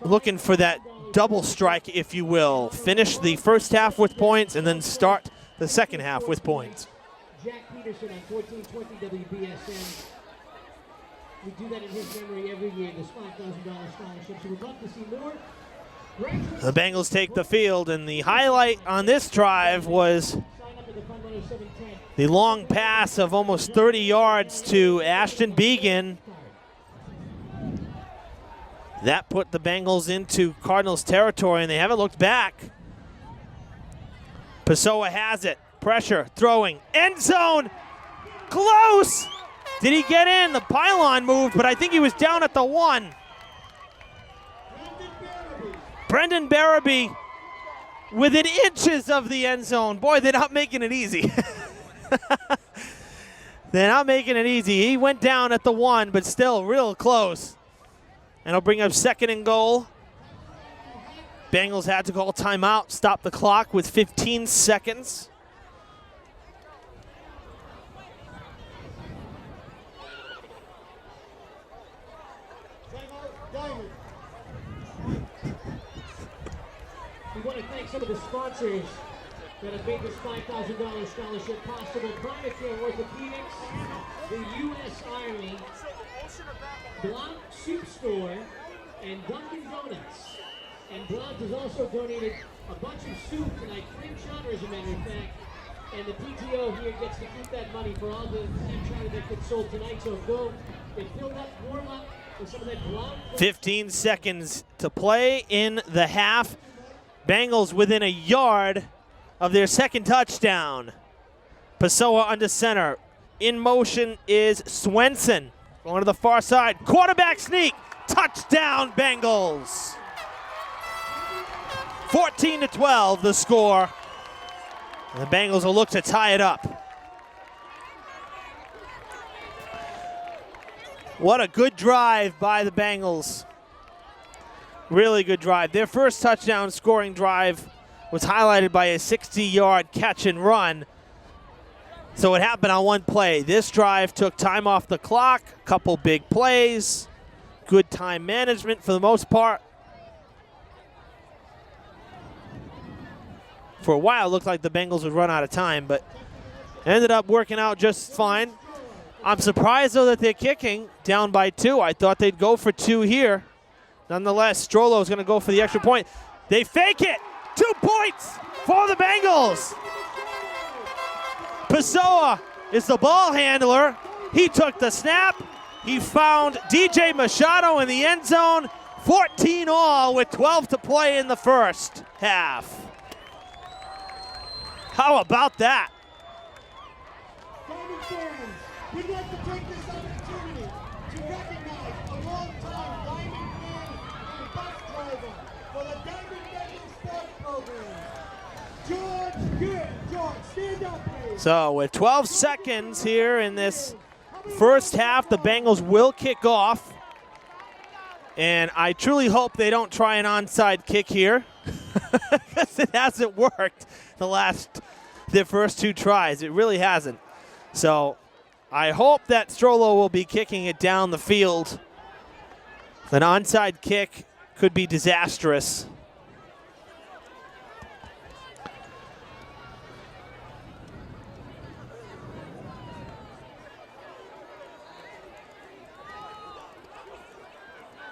looking for that double strike, if you will. Finish the first half with points and then start the second half with points. Jack Peterson on 1420 WBSN. We do that in his memory every year, this $5,000 scholarship. So we'd love to see more. The Bengals take the field, and the highlight on this drive was the long pass of almost 30 yards to Ashton Began. That put the Bengals into Cardinals territory, and they haven't looked back. Pessoa has it. Pressure, throwing, end zone, close! Did he get in? The pylon moved, but I think he was down at the 1. Brendan Barabee within inches of the end zone. Boy, they're not making it easy. They're not making it easy. He went down at the 1, but still real close. And it'll bring up 2nd and goal. Bengals had to call timeout, stop the clock with 15 seconds. some of the sponsors that have made this $5,000 scholarship possible. Primacare Orthopedics, the U.S. Army, Blount Soup Store, and Dunkin' Donuts. And Blount has also donated a bunch of soup tonight, cream chowder as a matter of fact. And the PTO here gets to keep that money for all the cream chowder that gets sold tonight. So go and fill up, warm up with some of that Blount. 15 seconds to play in the half. Bengals within a yard of their second touchdown. Pessoa under center. In motion is Swenson. Going to the far side. Quarterback sneak. Touchdown, Bengals. 14-12 the score. And the Bengals will look to tie it up. What a good drive by the Bengals. Really good drive. Their first touchdown scoring drive was highlighted by a 60-yard catch and run. So it happened on one play. This drive took time off the clock, a couple big plays, good time management for the most part. For a while, it looked like the Bengals would run out of time, but ended up working out just fine. I'm surprised, though, that they're kicking down by 2. I thought they'd go for 2 here. Nonetheless, Strollo is going to go for the extra point. They fake it. 2 points for the Bengals. Pessoa is the ball handler. He took the snap. He found DJ Machado in the end zone. 14-all with 12 to play in the first half. How about that? Diamond fans, we'd like to take this opportunity to recognize a long-time Diamond fan and bus driver for the Diamond Bengals Sports Program, George Good. George, stand up, please. So with 12 seconds here in this first half, the Bengals will kick off. And I truly hope they don't try an onside kick here, because it hasn't worked their first 2 tries. It really hasn't. So I hope that Strollo will be kicking it down the field. An onside kick could be disastrous.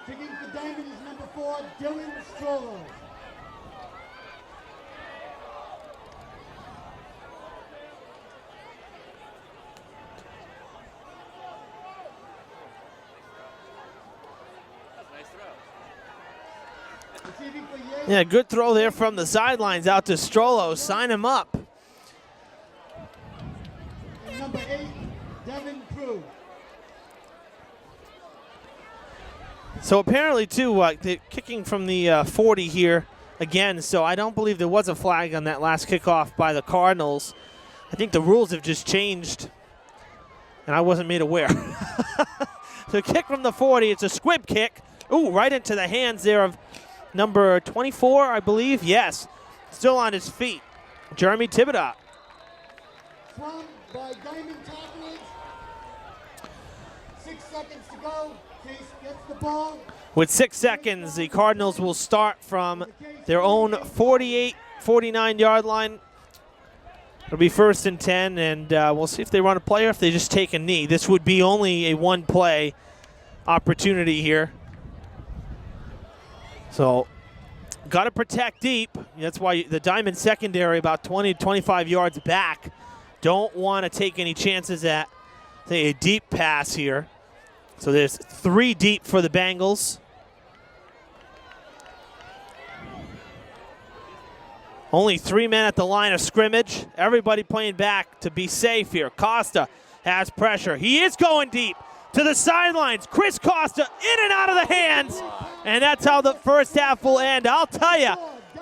Kicking for Diamond is number 4, Dylan Strollo. Receiving for Yates. Yeah, good throw there from the sidelines out to Strollo. Sign him up. And number 8, Devin Prue. So apparently, too, they're kicking from the 40 here again, so I don't believe there was a flag on that last kickoff by the Cardinals. I think the rules have just changed, and I wasn't made aware. So kick from the 40, it's a squib kick. Ooh, right into the hands there of number 24, I believe. Yes, still on his feet. Jeremy Thibodeau. Swung by Diamond tacklers. 6 seconds to go. Case gets the ball. With 6 seconds, the Cardinals will start from their own 48, 49-yard line. It'll be 1st and 10, and we'll see if they run a play or if they just take a knee. This would be only a 1-play opportunity here. So, got to protect deep. That's why the Diamond secondary about 20, 25 yards back. Don't want to take any chances at, say, a deep pass here. So there's 3 deep for the Bengals. Only 3 men at the line of scrimmage. Everybody playing back to be safe here. Costa has pressure. He is going deep to the sidelines. Chris Costa in and out of the hands. And that's how the first half will end. I'll tell you,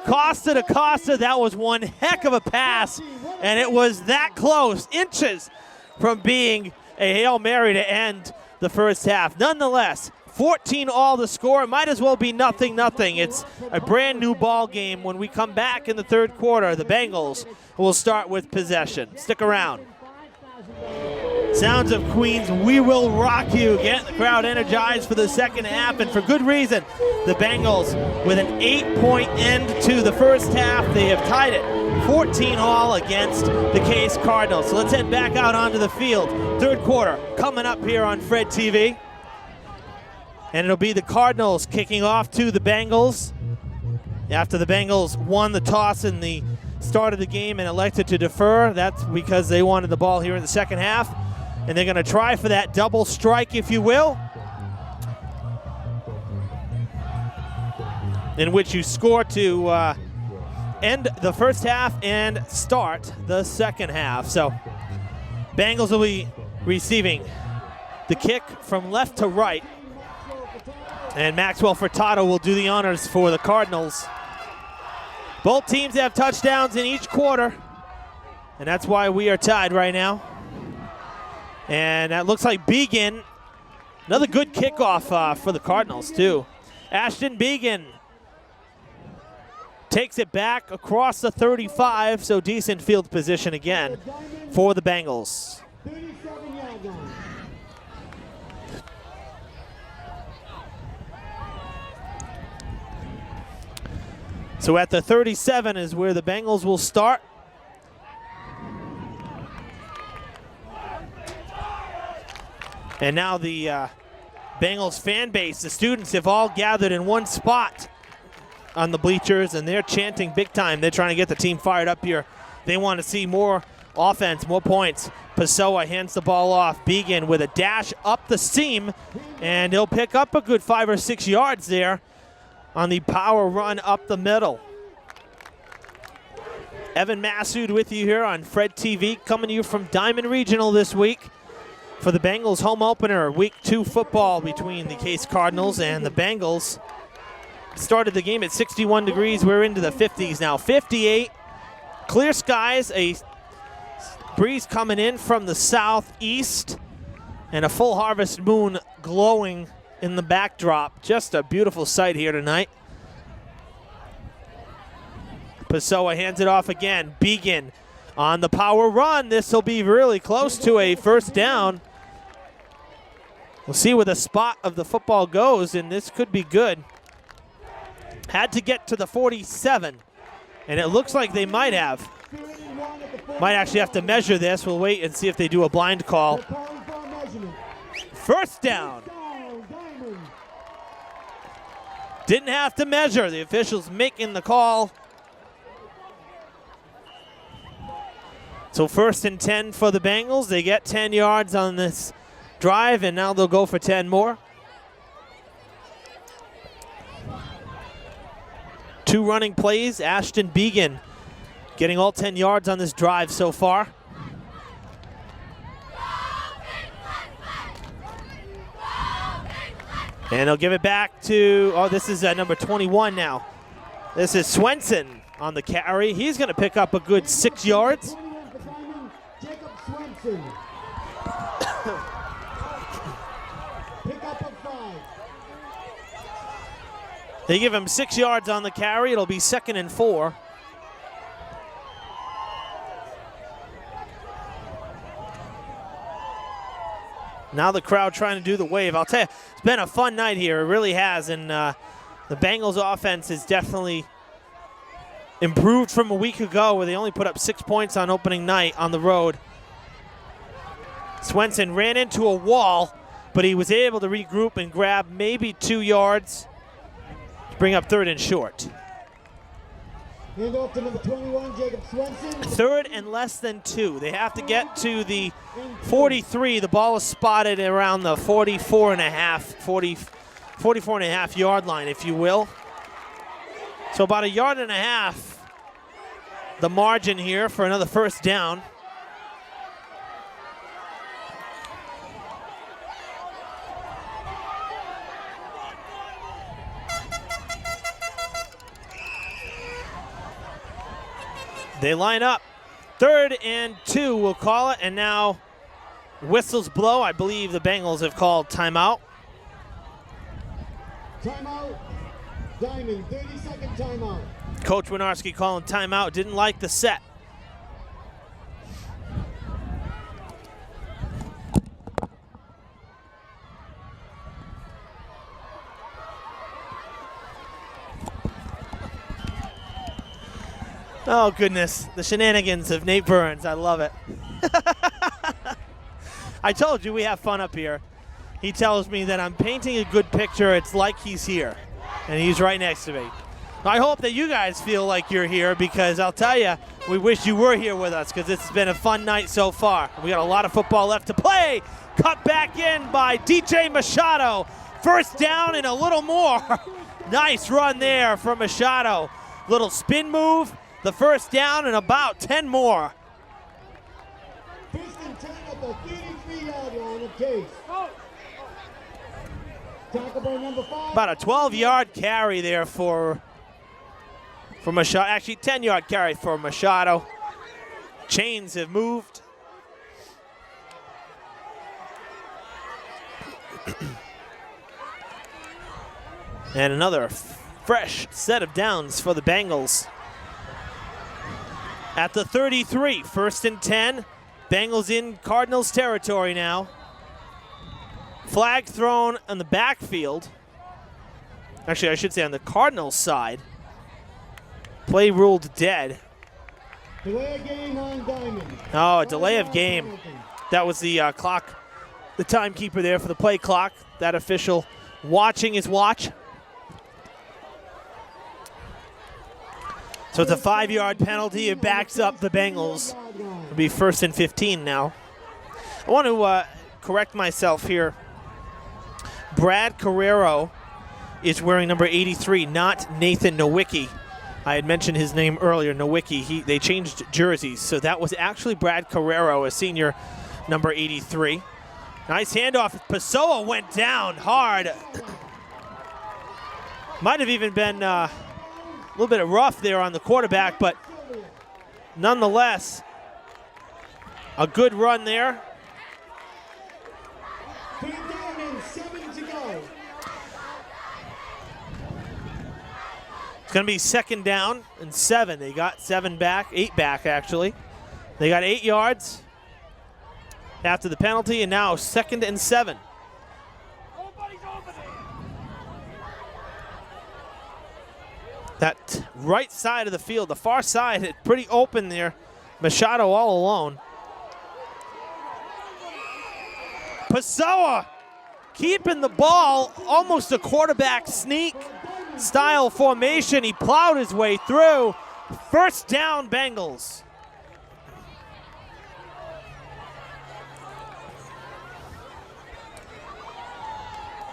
Costa to Costa, that was one heck of a pass. And it was that close, inches from being a Hail Mary to end the first half. Nonetheless, 14-all the score. It might as well be 0-0. It's a brand new ball game. When we come back in the third quarter, the Bengals will start with possession. Stick around. Sounds of Queens, We Will Rock You. Get the crowd energized for the second half, and for good reason. The Bengals with an 8-point end to the first half. They have tied it 14-all against the Case Cardinals. So let's head back out onto the field. Third quarter coming up here on Fred TV. And it'll be the Cardinals kicking off to the Bengals. After the Bengals won the toss in the start of the game and elected to defer. That's because they wanted the ball here in the second half. And they're going to try for that double strike, if you will, in which you score to end the first half and start the second half. So Bengals will be receiving the kick from left to right. And Maxwell Furtado will do the honors for the Cardinals. Both teams have touchdowns in each quarter, and that's why we are tied right now. And that looks like Began, another good kickoff for the Cardinals too. Ashton Began takes it back across the 35, so decent field position again for the Bengals. 37-yard line. So at the 37 is where the Bengals will start. And now the Bengals fan base, the students have all gathered in one spot on the bleachers, and they're chanting big time. They're trying to get the team fired up here. They want to see more offense, more points. Pessoa hands the ball off. Began with a dash up the seam, and he'll pick up a good 5 or 6 yards there on the power run up the middle. Evan Massoud with you here on Fred TV, coming to you from Diman Regional this week for the Bengals home opener, Week 2 football between the Case Cardinals and the Bengals. Started the game at 61 degrees. We're into the 50s now. 58, clear skies, a breeze coming in from the southeast, and a full harvest moon glowing in the backdrop. Just a beautiful sight here tonight. Pessoa hands it off again. Began on the power run. This will be really close to a first down. We'll see where the spot of the football goes, and this could be good. Had to get to the 47, and it looks like they might have. Might actually have to measure this. We'll wait and see if they do a blind call. First down. Didn't have to measure. The officials making the call. So 1st and 10 for the Bengals. They get 10 yards on this drive, and now they'll go for 10 more. 2 running plays. Ashton Began getting all 10 yards on this drive so far. And they'll give it back to, this is number 21 now. This is Swenson on the carry. He's going to pick up a good 6 yards. Jacob Swenson. Pick up a 5. They give him 6 yards on the carry. It'll be 2nd and 4. Now the crowd trying to do the wave. I'll tell you, it's been a fun night here. It really has. And the Bengals offense is definitely improved from a week ago where they only put up 6 points on opening night on the road. Swenson ran into a wall, but he was able to regroup and grab maybe 2 yards to bring up 3rd and short. Hand off to number 21, Jacob Swenson. 3rd and less than 2. They have to get to the 43. The ball is spotted around the 44 and a half yard line, if you will. So about 1.5 yards, the margin here for another first down. They line up. 3rd and 2, we'll call it. And now whistles blow. I believe the Bengals have called timeout. Timeout. Diamond, 30-second timeout. Coach Winarski calling timeout. Didn't like the set. Oh, goodness. The shenanigans of Nate Burns. I love it. I told you we have fun up here. He tells me that I'm painting a good picture. It's like he's here, and he's right next to me. I hope that you guys feel like you're here, because I'll tell you, we wish you were here with us, because it's been a fun night so far. We got a lot of football left to play. Cut back in by DJ Machado. First down and a little more. Nice run there from Machado. Little spin move. The first down and about 10 more. First and 10 at the 33-yard line of Case. Tackle by number 5. About a 12-yard carry there for Machado. Actually, 10-yard carry for Machado. Chains have moved. And another fresh set of downs for the Bengals. At the 33, first and 10. Bengals in Cardinals territory now. Flag thrown on the backfield. Actually, I should say on the Cardinals side. Play ruled dead. Delay of game on Diamond. Oh, a delay of game. That was the clock, the timekeeper there for the play clock. That official watching his watch. So it's a 5-yard penalty. It backs up the Bengals. It'll be first and 15 now. I want to correct myself here. Brad Carrero is wearing number 83, not Nathan Nowicki. I had mentioned his name earlier, Nowicki. They changed jerseys, so that was actually Brad Carrero, a senior, number 83. Nice handoff. Pessoa went down hard. Might have even been a little bit of rough there on the quarterback, but nonetheless, a good run there. 3rd down and 7 to go. It's going to be 2nd down and 7. They got 8 back actually. They got 8 yards after the penalty, and now 2nd and 7. That right side of the field, the far side, it's pretty open there. Machado all alone. Pessoa keeping the ball, almost a quarterback sneak style formation. He plowed his way through. First down, Bengals.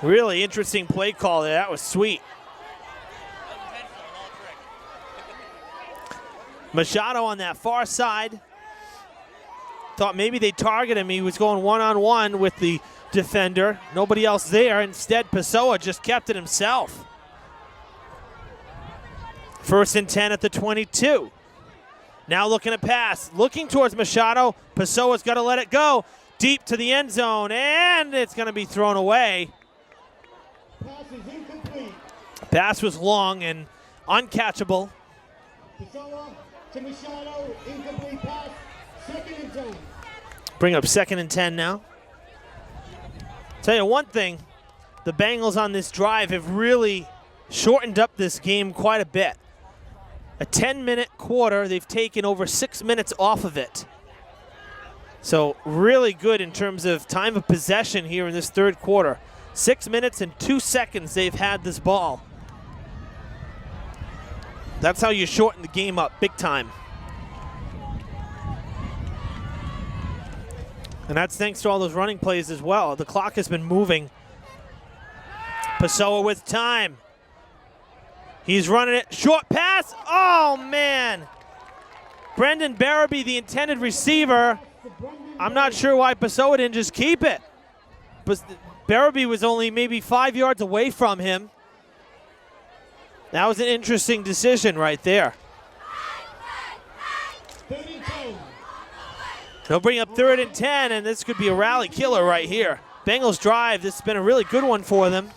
Really interesting play call there. That was sweet. Machado on that far side. Thought maybe they'd target him. He was going one-on-one with the defender. Nobody else there. Instead, Pessoa just kept it himself. First and 10 at the 22. Now looking to pass. Looking towards Machado. Pessoa's got to let it go. Deep to the end zone, and it's going to be thrown away. Pass is incomplete. Pass was long and uncatchable. Pessoa to Machado, incomplete pass, 2nd and 10. Bring up 2nd and 10 now. Tell you one thing, the Bengals on this drive have really shortened up this game quite a bit. A 10-minute quarter, they've taken over 6 minutes off of it. So really good in terms of time of possession here in this 3rd quarter. 6 minutes and 2 seconds they've had this ball. That's how you shorten the game up big time. And that's thanks to all those running plays as well. The clock has been moving. Pessoa with time. He's running it. Short pass. Oh, man. Brendan Barabee, the intended receiver. I'm not sure why Pessoa didn't just keep it. But Barabee was only maybe 5 yards away from him. That was an interesting decision right there. 3rd and 10. They'll bring up 3rd and 10, and this could be a rally killer right here. Bengals drive. This has been a really good one for them.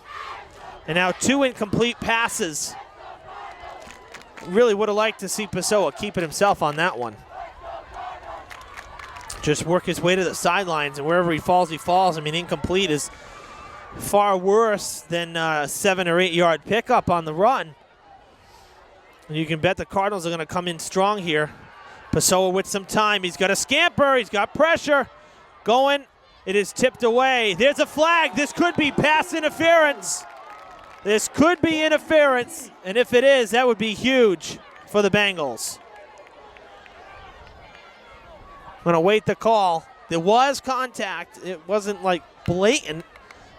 And now 2 incomplete passes. Really would have liked to see Pessoa keep it himself on that one. Just work his way to the sidelines, and wherever he falls, he falls. I mean, incomplete is far worse than a 7 or 8 yard pickup on the run. You can bet the Cardinals are going to come in strong here. Pessoa with some time. He's got a scamper. He's got pressure. Going. It is tipped away. There's a flag. This could be pass interference. This could be interference. And if it is, that would be huge for the Bengals. I'm going to wait the call. There was contact. It wasn't like blatant,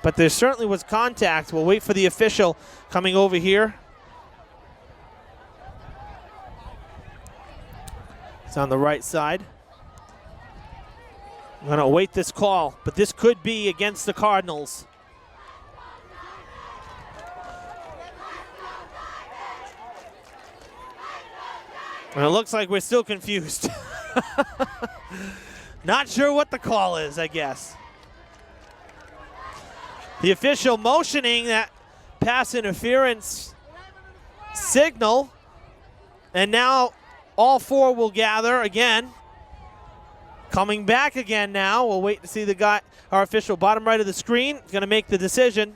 but there certainly was contact. We'll wait for the official coming over here. It's on the right side. I'm going to await this call, but this could be against the Cardinals. And it looks like we're still confused. Not sure what the call is, I guess. The official motioning that pass interference signal, and now all four will gather again. Coming back again now. We'll wait to see the guy, our official, bottom right of the screen, is going to make the decision.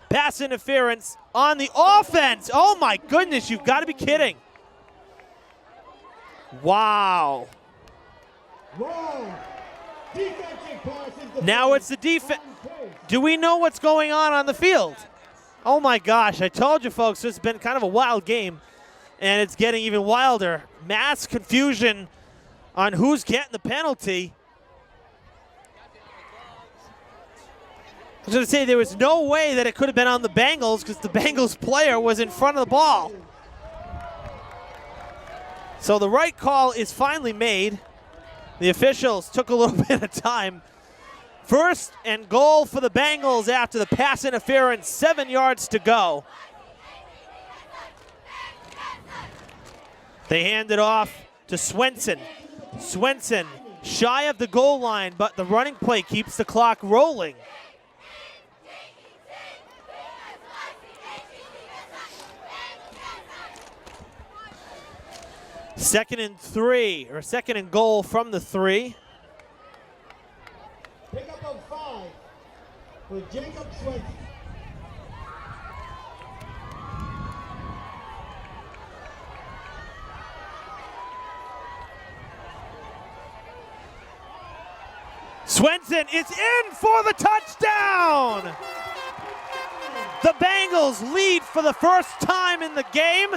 Pass interference on the offense. Oh my goodness, you've got to be kidding. Wow. Wrong. Defensive pass is Now it's the defense. Do we know what's going on the field? Oh my gosh, I told you folks, this has been kind of a wild game, and it's getting even wilder. Mass confusion on who's getting the penalty. I was going to say there was no way that it could have been on the Bengals because the Bengals player was in front of the ball. So the right call is finally made. The officials took a little bit of time. First and goal for the Bengals after the pass interference, 7 yards to go. They hand it off to Swenson. Swenson shy of the goal line, but the running play keeps the clock rolling. Second and 3, or second and goal from the 3. pick up of 5 for Jacob Swenson. Swenson is in for the touchdown! The Bengals lead for the first time in the game.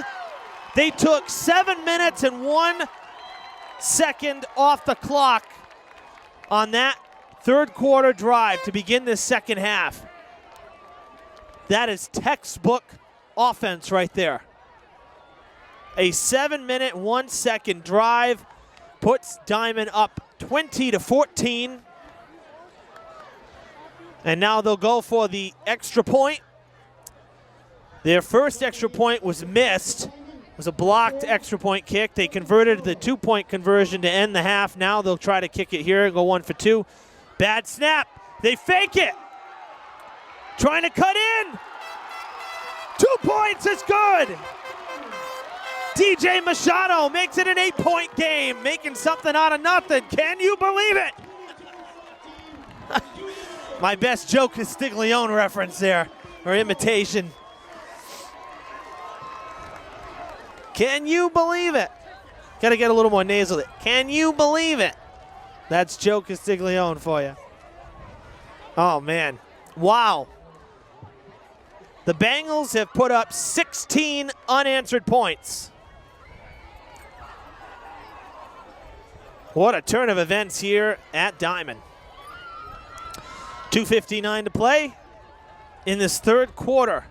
They took 7 minutes and 1 second off the clock on that third quarter drive to begin this second half. That is textbook offense right there. A 7 minute, 1 second drive puts Diman up 20-14. And now they'll go for the extra point. Their first extra point was missed. It was a blocked extra point kick. They converted the 2-point conversion to end the half. Now they'll try to kick it here and go 1 for 2. Bad snap. They fake it. Trying to cut in. 2 points is good. DJ Machado makes it an 8-point game, making something out of nothing. Can you believe it? My best Joe Castiglione reference there, or imitation. Can you believe it? Got to get a little more nasal. Can you believe it? That's Joe Castiglione for you. Oh, man. Wow. The Bengals have put up 16 unanswered points. What a turn of events here at Diman. 2:59 to play in this third quarter.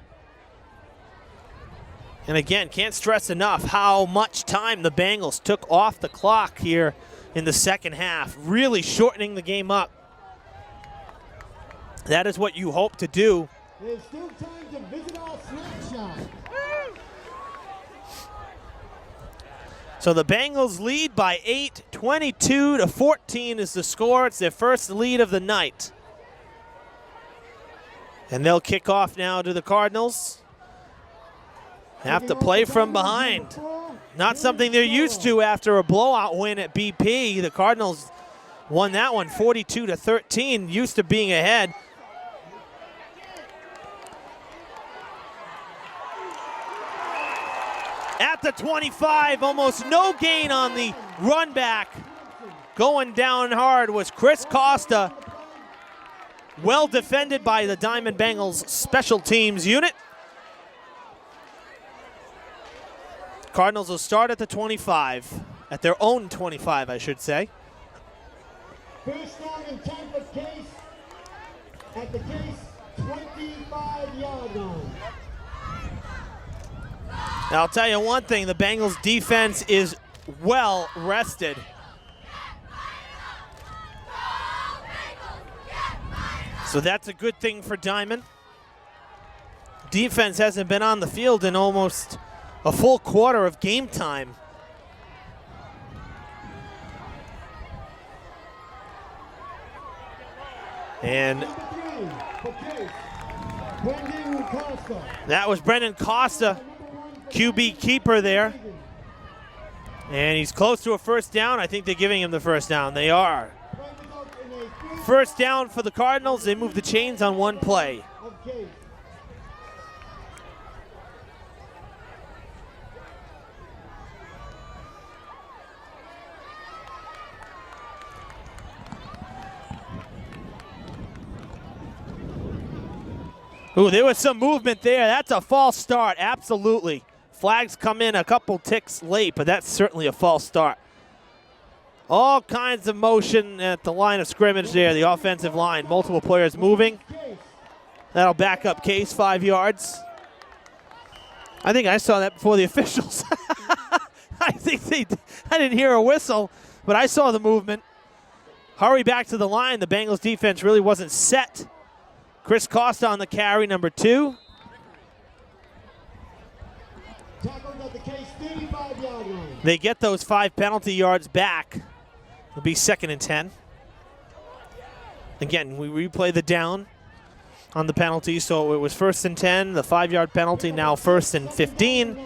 And again, can't stress enough how much time the Bengals took off the clock here in the second half, really shortening the game up. That is what you hope to do. There's still time to visit our snapshot. So the Bengals lead by 8, 22-14 is the score. It's their first lead of the night. And they'll kick off now to the Cardinals. Have to play from behind. Not something they're used to after a blowout win at BP. The Cardinals won that one 42-13, used to being ahead. At the 25, almost no gain on the run back. Going down hard was Chris Costa. Well defended by the Diamond Bengals special teams unit. Cardinals will start at the 25, at their own 25, I should say. First down and 10 for Case at the Case 25-yard line. Now, I'll tell you one thing, the Bengals defense is well rested. So that's a good thing for Diamond. Defense hasn't been on the field in almost a full quarter of game time. And that was Brendan Costa, QB keeper there. And he's close to a first down. I think they're giving him the first down. They are. First down for the Cardinals. They move the chains on one play. Ooh, there was some movement there. That's a false start, absolutely. Flags come in a couple ticks late, but that's certainly a false start. All kinds of motion at the line of scrimmage there, the offensive line. Multiple players moving. That'll back up Case 5 yards. I think I saw that before the officials. I didn't hear a whistle, but I saw the movement. Hurry back to the line. The Bengals defense really wasn't set. Chris Costa on the carry, number 2. They get those 5 penalty yards back. It'll be 2nd and 10. Again, we replay the down on the penalty, so it was 1st and 10, the 5-yard penalty, now 1st and 15.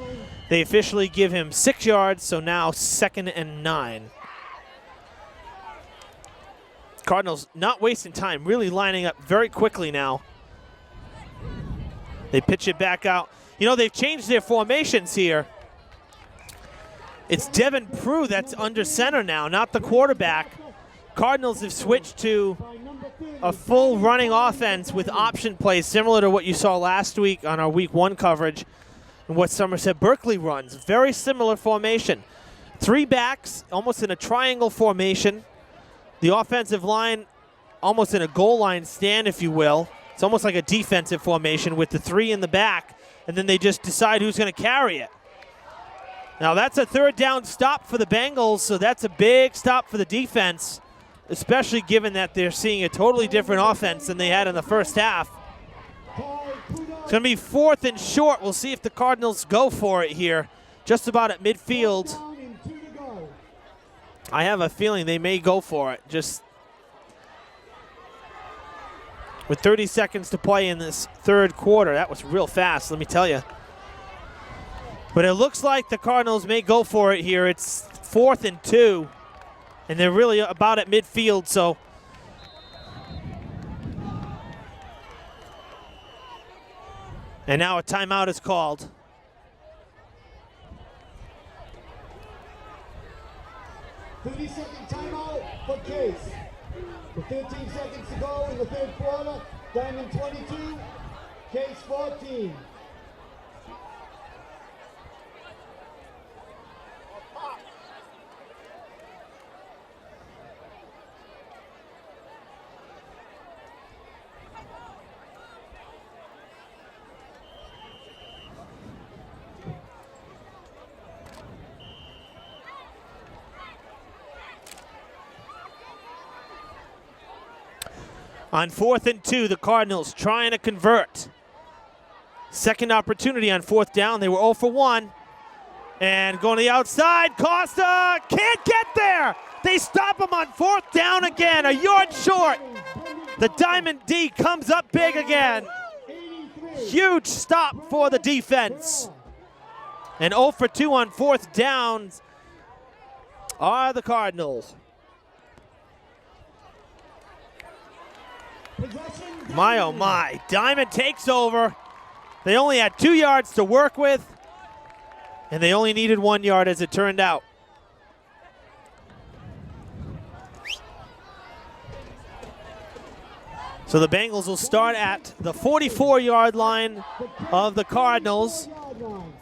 They officially give him 6 yards, so now 2nd and 9. Cardinals not wasting time, really lining up very quickly now. They pitch it back out. You know, they've changed their formations here. It's Devin Prue that's under center now, not the quarterback. Cardinals have switched to a full running offense with option plays, similar to what you saw last week on our Week 1 coverage and what Somerset Berkeley runs. Very similar formation. 3 backs, almost in a triangle formation. The offensive line almost in a goal line stand, if you will. It's almost like a defensive formation with the 3 in the back, and then they just decide who's going to carry it. Now that's a 3rd down stop for the Bengals, so that's a big stop for the defense, especially given that they're seeing a totally different offense than they had in the first half. It's going to be 4th and short. We'll see if the Cardinals go for it here, just about at midfield. I have a feeling they may go for it, just with 30 seconds to play in this 3rd quarter. That was real fast, let me tell you. But it looks like the Cardinals may go for it here. It's 4th and 2, and they're really about at midfield, so. And now a timeout is called. Timeout for Case. With 13 seconds to go in the 3rd quarter, Diamond 22, Case 14. On 4th and 2, the Cardinals trying to convert. Second opportunity on 4th down. They were 0 for 1. And going to the outside, Costa can't get there. They stop him on 4th down again, a yard short. The Diamond D comes up big again. Huge stop for the defense. And 0 for 2 on 4th downs are the Cardinals. My, oh my, Diamond takes over. They only had 2 yards to work with. And they only needed 1 yard as it turned out. So the Bengals will start at the 44-yard line of the Cardinals.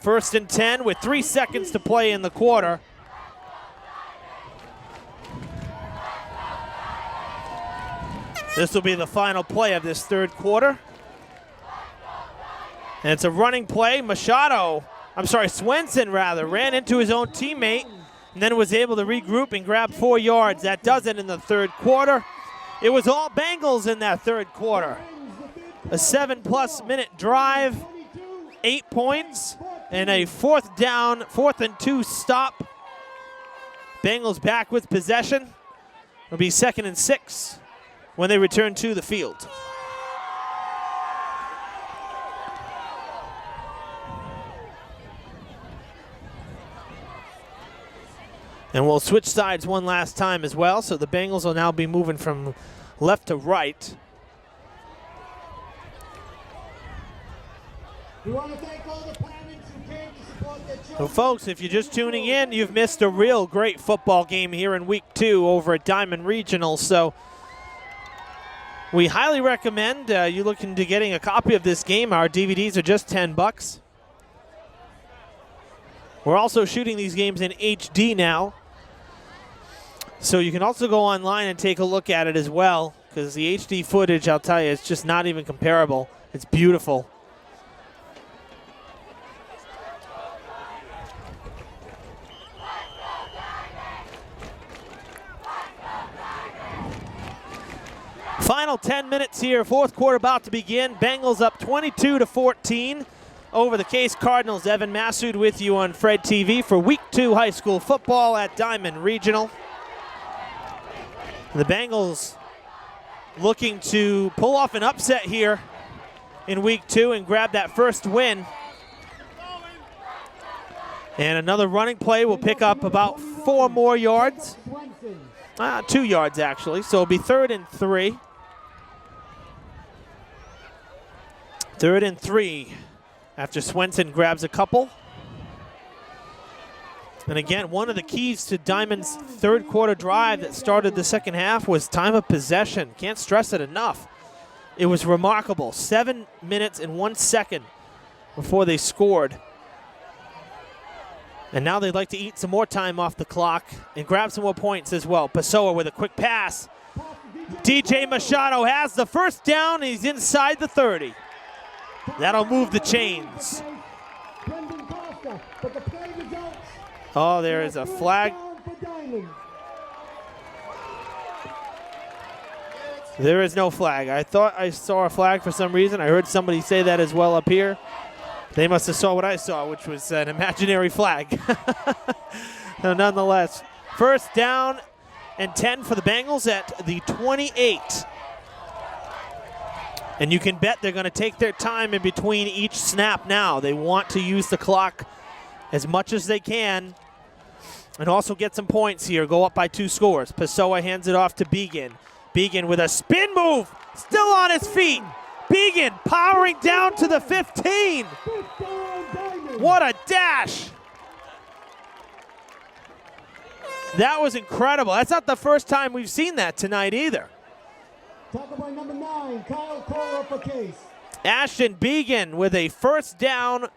1st and 10 with 3 seconds to play in the quarter. This will be the final play of this third quarter. And it's a running play. Swenson ran into his own teammate and then was able to regroup and grab 4 yards. That does it in the third quarter. It was all Bengals in that third quarter. A 7+ minute drive, 8 points, and a 4th and 2 stop. Bengals back with possession. It'll be 2nd and 6 when they return to the field. And we'll switch sides one last time as well. So the Bengals will now be moving from left to right. We want to thank all the parents who came to support their children. So folks, if you're just tuning in, you've missed a real great football game here in week 2 over at Diman Regional. So we highly recommend you looking to getting a copy of this game. Our DVDs are just $10. We're also shooting these games in HD now. So you can also go online and take a look at it as well, because the HD footage, I'll tell you, it's just not even comparable. It's beautiful. Final 10 minutes here, fourth quarter about to begin. Bengals up 22-14 over the Case Cardinals. Evan Massoud with you on Fred TV for Week 2 high school football at Diman Regional. The Bengals looking to pull off an upset here in Week 2 and grab that first win. And another running play will pick up about 4 more yards. 2 yards, actually. So it'll be 3rd and 3. 3rd and 3 after Swenson grabs a couple. And again, one of the keys to Diman's third quarter drive that started the second half was time of possession. Can't stress it enough. It was remarkable. 7 minutes and 1 second before they scored. And now they'd like to eat some more time off the clock and grab some more points as well. Pessoa with a quick pass. DJ Machado has the first down. He's inside the 30. That'll move the chains. Oh, there is a flag. There is no flag. I thought I saw a flag for some reason. I heard somebody say that as well up here. They must have saw what I saw, which was an imaginary flag. So nonetheless, first down and 10 for the Bengals at the 28. And you can bet they're going to take their time in between each snap now. They want to use the clock as much as they can and also get some points here. Go up by 2 scores. Pessoa hands it off to Began. Began with a spin move, still on his feet. Began powering down to the 15. What a dash. That was incredible. That's not the first time we've seen that tonight either. Talk about number 9, Kyle Cole for Case. Ashton Began with a first down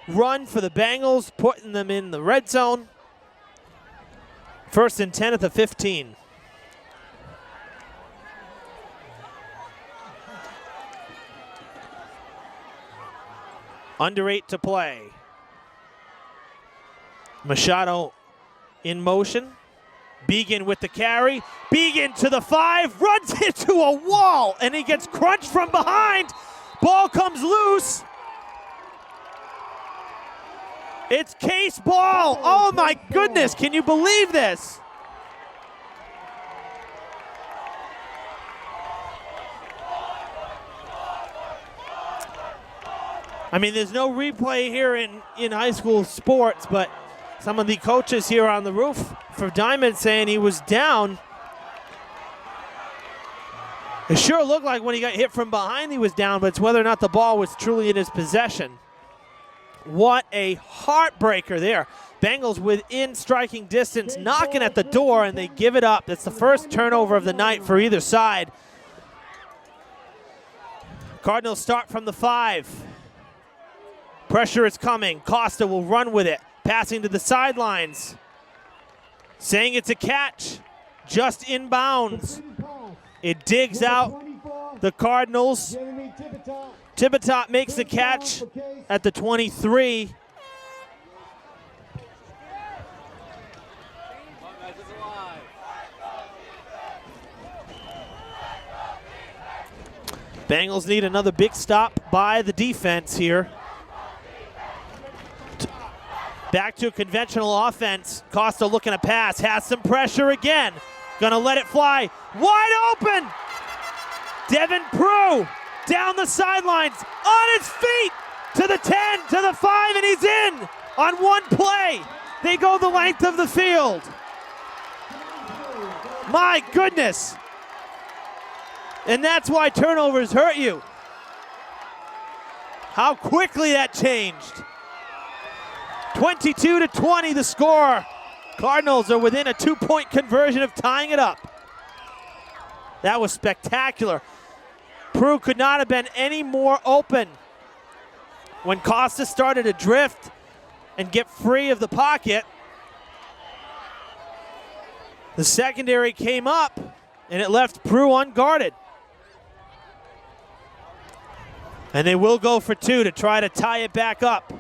run for the Bengals, putting them in the red zone. 1st and 10 at the 15. Under 8 to play. Machado in motion. Began with the carry. Began to the 5, runs into a wall, and he gets crunched from behind. Ball comes loose. It's Case ball. Oh my goodness, can you believe this? I mean, there's no replay here in high school sports, but some of the coaches here on the roof for Diman saying he was down. It sure looked like when he got hit from behind he was down, but it's whether or not the ball was truly in his possession. What a heartbreaker there. Bengals within striking distance, knocking at the door, and they give it up. That's the first turnover of the night for either side. Cardinals start from the 5. Pressure is coming. Costa will run with it, passing to the sidelines. Saying it's a catch, just inbounds. It digs out the Cardinals. Tibitot makes the catch at the 23. Bengals need another big stop by the defense here. Back to a conventional offense. Costa looking to pass, has some pressure again. Gonna let it fly, wide open! Devin Prue down the sidelines, on his feet, to the 10, to the 5, and he's in on one play. They go the length of the field. My goodness. And that's why turnovers hurt you. How quickly that changed. 22-20 the score. Cardinals are within a 2-point conversion of tying it up. That was spectacular. Prue could not have been any more open. When Costa started to drift and get free of the pocket, the secondary came up and it left Prue unguarded. And they will go for 2 to try to tie it back up.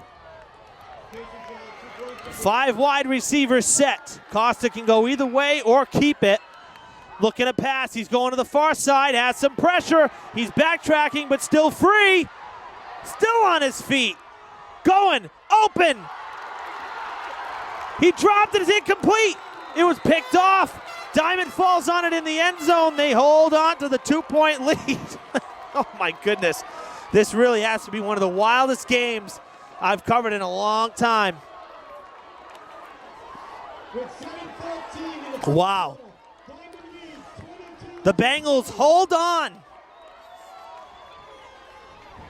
5 wide receivers set. Costa can go either way or keep it. Looking to pass, he's going to the far side, has some pressure. He's backtracking, but still free. Still on his feet. Going, open. He dropped it, it's incomplete. It was picked off. Diman falls on it in the end zone. They hold on to the 2-point lead. Oh my goodness. This really has to be one of the wildest games I've covered in a long time. Wow. The Bengals hold on.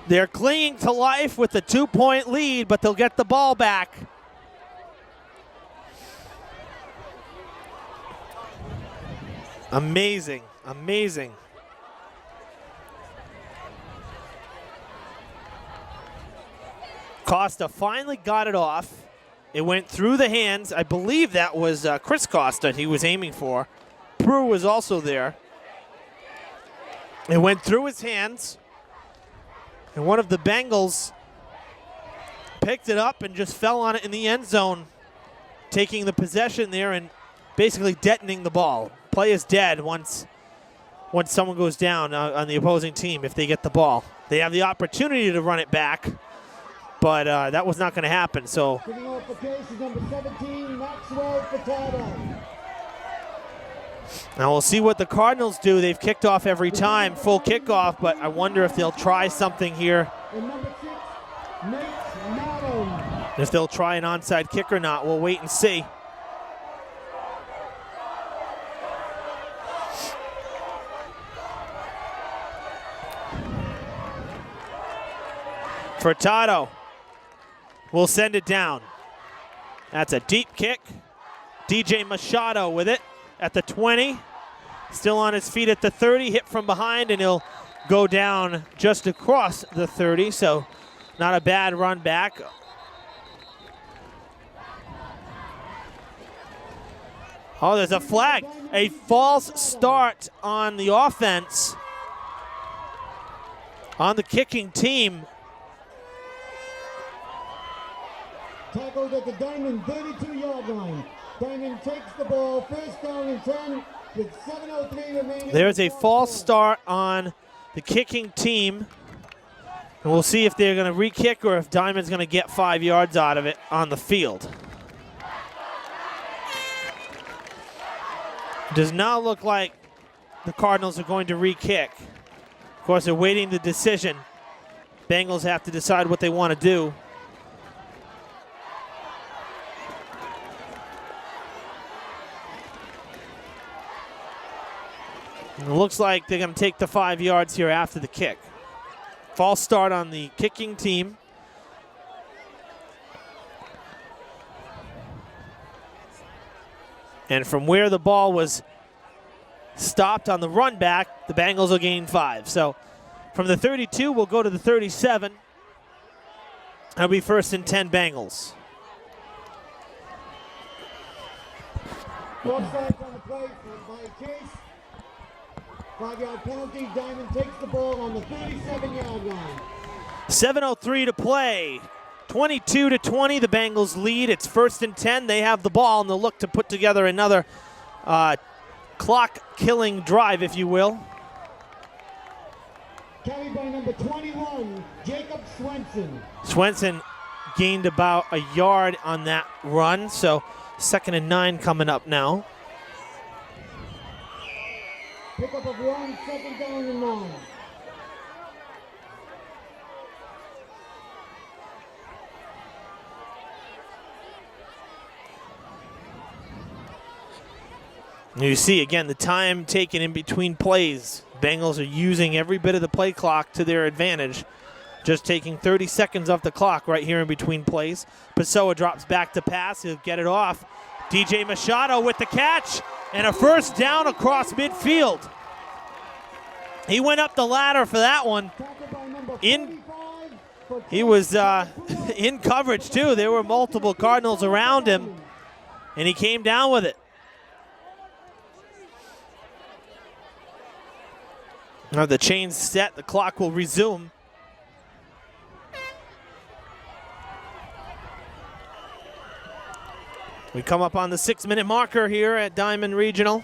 They're clinging to life with the 2-point lead, but they'll get the ball back. Amazing, amazing. Costa finally got it off. It went through the hands. I believe that was Chris Costa he was aiming for. Prue was also there. It went through his hands. And one of the Bengals picked it up and just fell on it in the end zone, taking the possession there and basically detonating the ball. Play is dead once someone goes down on the opposing team if they get the ball. They have the opportunity to run it back, but that was not going to happen. So number 17, Maxwell Furtado. Now we'll see what the Cardinals do. They've kicked off every time, full kickoff, but I wonder if they'll try something here. And number 6, Nate Malone. If they'll try an onside kick or not, we'll wait and see. Furtado will send it down. That's a deep kick. DJ Machado with it at the 20. Still on his feet at the 30. Hit from behind, and he'll go down just across the 30. So not a bad run back. Oh, there's a flag. A false start on the offense. On the kicking team. Tackled at the Diamond 32-yard line. Diamond takes the ball, first down and 10 with 7:03 remaining. There's a false start on the kicking team. And we'll see if they're going to re-kick or if Diamond's going to get 5 yards out of it on the field. Does not look like the Cardinals are going to re-kick. Of course, they're waiting the decision. Bengals have to decide what they want to do. And it looks like they're going to take the 5 yards here after the kick. False start on the kicking team. And from where the ball was stopped on the run back, the Bengals will gain 5. So from the 32, we'll go to the 37. That'll be 1st and 10 Bengals. Offside on the play by Case. 5-yard penalty. Diamond takes the ball on the 37-yard line. 7:03 to play. 22-20, the Bengals lead. It's 1st and 10. They have the ball, and they'll look to put together another clock-killing drive, if you will. Carried by number 21, Jacob Swenson. Swenson gained about a yard on that run, so 2nd and 9 coming up now. Pickup of 1, 2nd down and 9. You see, again, the time taken in between plays. Bengals are using every bit of the play clock to their advantage. Just taking 30 seconds off the clock right here in between plays. Pessoa drops back to pass. He'll get it off. DJ Machado with the catch and a 1st down across midfield. He went up the ladder for that one. He was in coverage, too. There were multiple Cardinals around him, and he came down with it. Now the chain's set. The clock will resume. We come up on the 6-minute marker here at Diman Regional.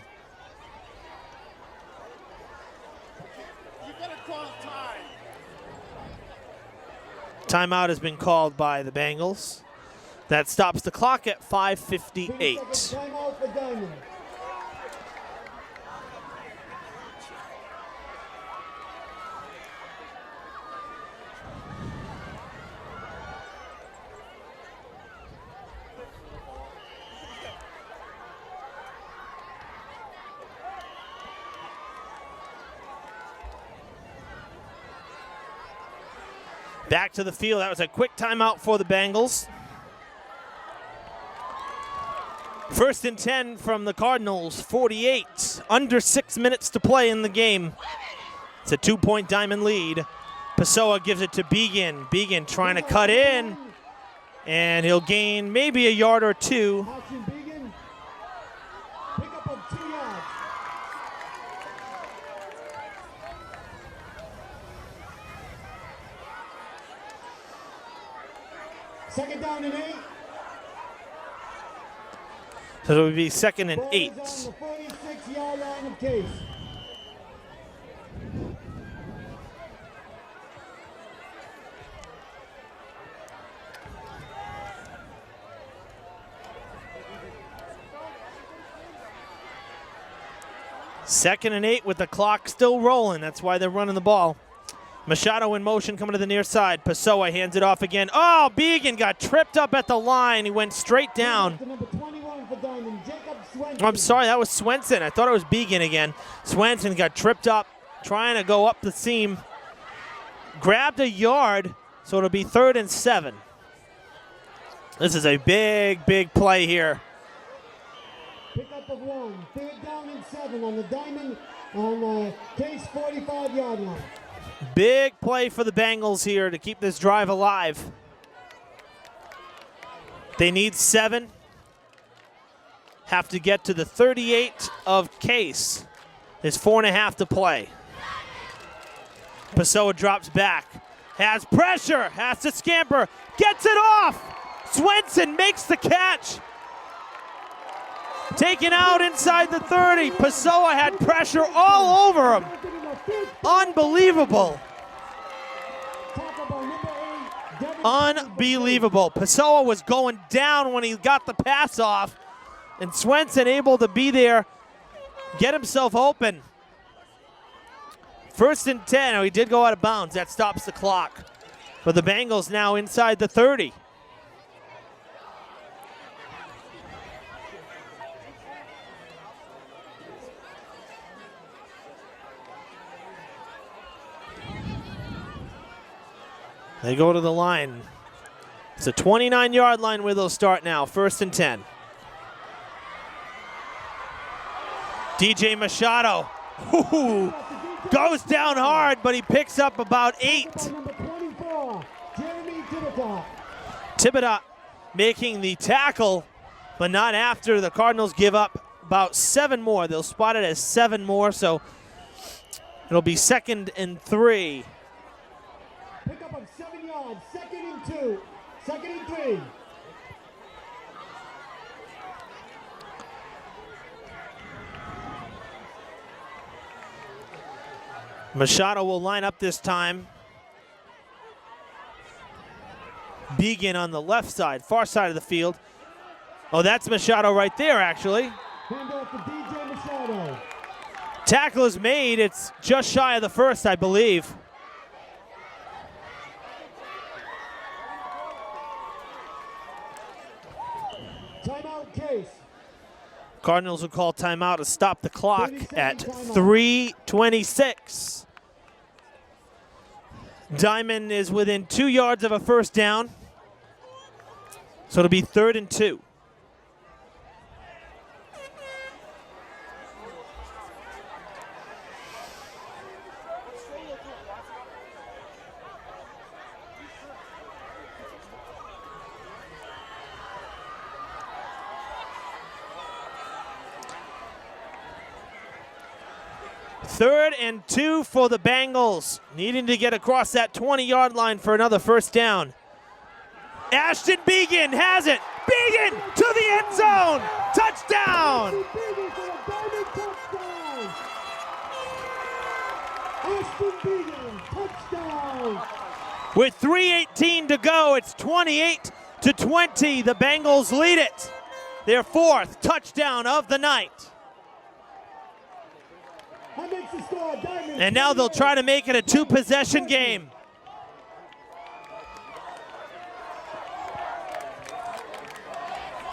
You better call time. Timeout has been called by the Bengals. That stops the clock at 5:58. Timeout for Diamond. Back to the field. That was a quick timeout for the Bengals. 1st and 10 from the Cardinals, 48. Under 6 minutes to play in the game. It's a 2-point Diamond lead. Pessoa gives it to Began. Began trying to cut in, and he'll gain maybe a yard or 2. Action Began. Pickup of 2 yards. Second down and 8. So it would be 2nd and Ball 8. is on the 46-yard line of Case. Second and 8 with the clock still rolling. That's why they're running the ball. Machado in motion coming to the near side. Pessoa hands it off again. Oh, Began got tripped up at the line. He went straight down. Number 21 for Diamond, Jacob Swenson. I'm sorry, that was Swenson. I thought it was Began again. Swenson got tripped up trying to go up the seam. Grabbed a yard, so it'll be 3rd and 7. This is a big, big play here. Pickup of 1, 3rd down and 7 on the Diamond on Case 45-yard line. Big play for the Bengals here to keep this drive alive. They need 7. Have to get to the 38 of Case. There's 4.5 to play. Pessoa drops back. Has pressure. Has to scamper. Gets it off. Swenson makes the catch. Taken out inside the 30. Pessoa had pressure all over him. Unbelievable. Unbelievable. Pessoa was going down when he got the pass off, and Swenson able to be there, get himself open. 1st and 10. Oh, he did go out of bounds. That stops the clock. But the Bengals now inside the 30. They go to the line. It's a 29-yard line where they'll start now. 1st and 10. DJ Machado goes down hard, but he picks up about 8. Number 24, Jeremy Thibodeau. Thibodeau making the tackle, but not after. The Cardinals give up about 7 more. They'll spot it as 7 more, so it'll be 2nd and 3. Pickup of 7 yards, 2nd and 2, 2nd and 3. Machado will line up this time. Began on the left side, far side of the field. Oh, that's Machado right there, actually. Hand off to DJ Machado. Tackle is made. It's just shy of the first, I believe. Timeout Case. Cardinals will call timeout to stop the clock 30-second at timeout. 3:26. Diman is within 2 yards of a first down. So it'll be 3rd and 2. Third and 2 for the Bengals, needing to get across that 20-yard line for another first down. Ashton Began has it. Began to the end zone. Touchdown. Began for a diving touchdown. Ashton Began, touchdown. With 3:18 to go, it's 28-20. The Bengals lead it. Their 4th touchdown of the night. That makes the score, Diamond. And now they'll try to make it a 2-possession game.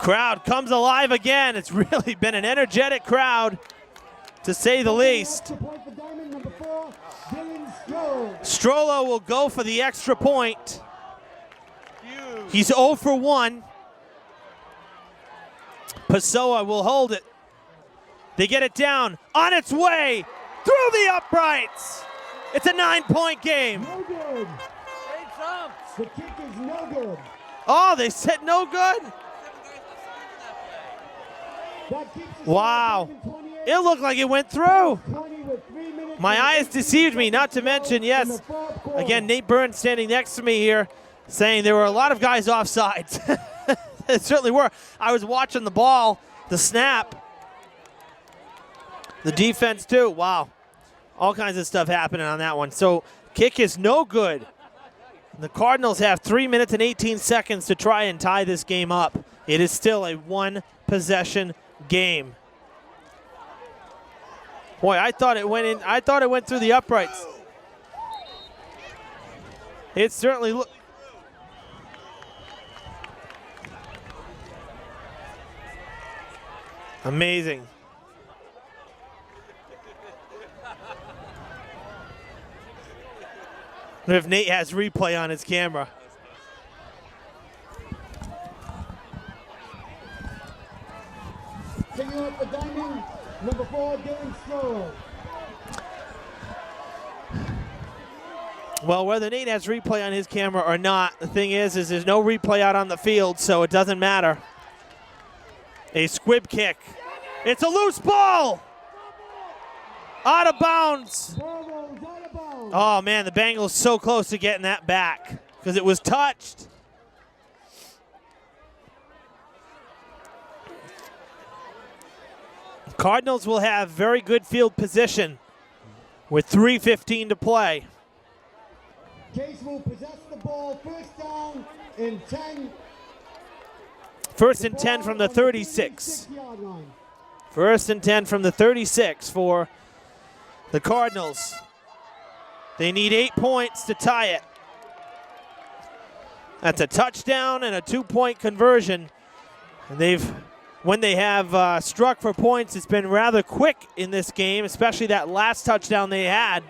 Crowd comes alive again. It's really been an energetic crowd, to say the least. Extra point for Diamond, number 4, Dylan Stroll. Strollo will go for the extra point. He's 0 for 1. Pessoa will hold it. They get it down, on its way, through the uprights. It's a 9-point game. No good. The kick is no good. Oh, they said no good? That keeps us Wow. at 28, It looked like it went through. 20 with 3 minutes. My eyes deceived me, not to mention, yes, In the fourth quarter. again, Nate Burns standing next to me here saying there were a lot of guys offsides. It certainly were. I was watching the ball, the snap, the defense too. Wow. All kinds of stuff happening on that one. So kick is no good. The Cardinals have 3 minutes and 18 seconds to try and tie this game up. It is still a 1-possession game. Boy, I thought it went in. I thought it went through the uprights. It certainly looked. Amazing. I wonder if Nate has replay on his camera. Taking up the Diamond, number 4, Dylan Stroll. Well, whether Nate has replay on his camera or not, the thing is there's no replay out on the field, so it doesn't matter. A squib kick. It's a loose ball. Out of bounds. Ball rolls out of bounds. Oh, man, the Bengals so close to getting that back because it was touched. Cardinals will have very good field position with 3:15 to play. Case will possess the ball, first down and 10. First and 10 from the 36. 36-yard line. First and 10 from the 36 for the Cardinals. They need 8 points to tie it. That's a touchdown and a 2-point conversion. And when they have struck for points, it's been rather quick in this game, especially that last touchdown they had.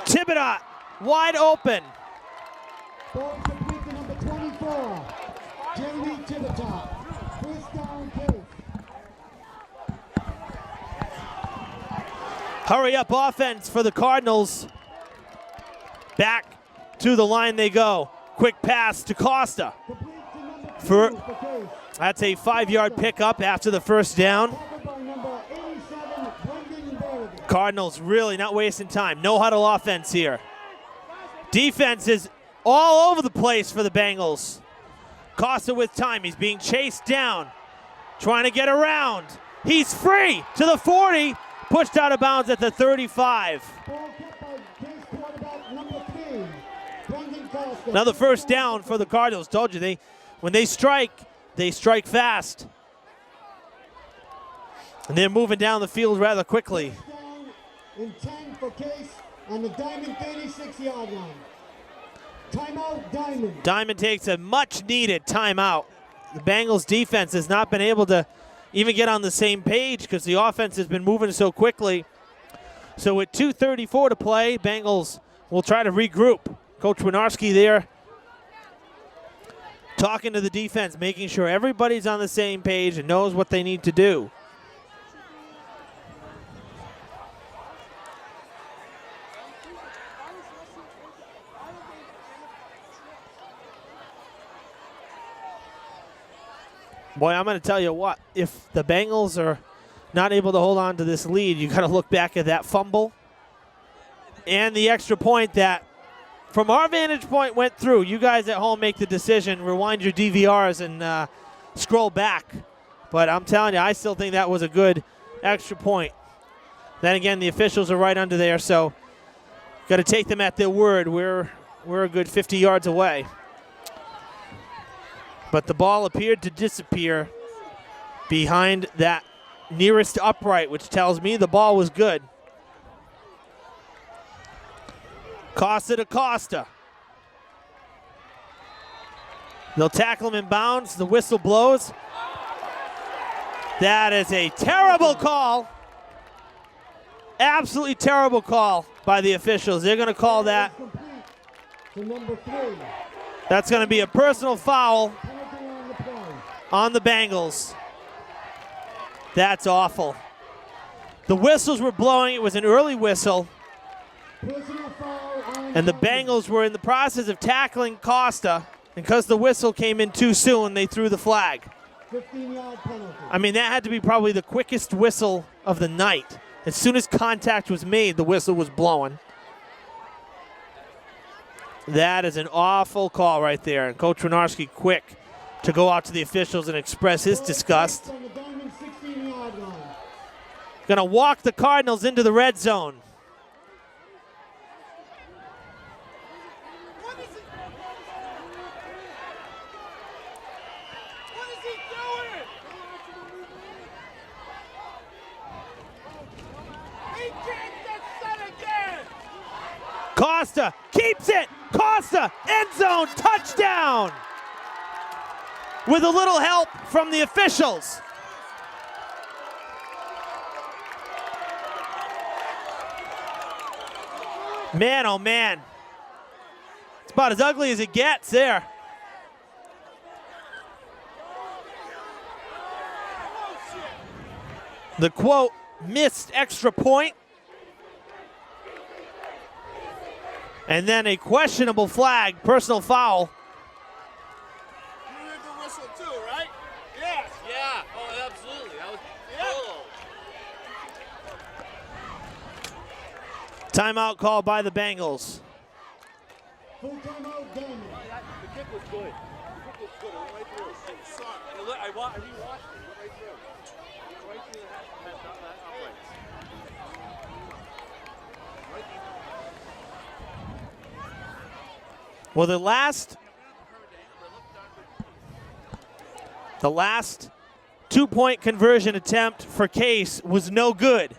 Thibodeau wide open. Ball complete to number 24, Jeremy Thibodeau. Hurry up offense for the Cardinals. Back to the line they go. Quick pass to Costa. That's a 5-yard pickup after the first down. Cardinals really not wasting time. No huddle offense here. Defense is all over the place for the Bengals. Costa with time. He's being chased down. Trying to get around. He's free to the 40. Pushed out of bounds at the 35. Another first down for the Cardinals. Told you, when they strike fast. And they're moving down the field rather quickly. In 10 for Case on the Diamond 36-yard line. Timeout, Diamond. Diamond takes a much-needed timeout. The Bengals defense has not been able to even get on the same page because the offense has been moving so quickly. So with 2:34 to play, Bengals will try to regroup. Coach Winarski there talking to the defense, making sure everybody's on the same page and knows what they need to do. Boy, I'm going to tell you what, if the Bengals are not able to hold on to this lead, you got to look back at that fumble and the extra point that, from our vantage point, went through. You guys at home make the decision, rewind your DVRs and scroll back. But I'm telling you, I still think that was a good extra point. Then again, the officials are right under there, so got to take them at their word. We're a good 50 yards away. But the ball appeared to disappear behind that nearest upright, which tells me the ball was good. Costa to Costa. They'll tackle him in bounds. The whistle blows. That is a terrible call. Absolutely terrible call by the officials. They're going to call that. That's going to be a personal foul on the Bengals. That's awful. The whistles were blowing. It was an early whistle. And the Bengals were in the process of tackling Costa. And because the whistle came in too soon, they threw the flag. 15-yard penalty. I mean, that had to be probably the quickest whistle of the night. As soon as contact was made, the whistle was blowing. That is an awful call right there. And Coach Winarski quick to go out to the officials and express his disgust. Going to walk the Cardinals into the red zone. Costa keeps it. Costa, end zone, touchdown. With a little help from the officials. Man, oh man. It's about as ugly as it gets there. The quote, missed extra point. And then a questionable flag, personal foul. You heard the whistle too, right? Yes. Yeah. Oh, absolutely. That was Timeout called by the Bengals. Full timeout, Diamond. The kick was good. The kick was good. It went right through. I rewatched it. It went right through. It went right through that upright. Right through. Well, the last 2-point conversion attempt for Case was no good.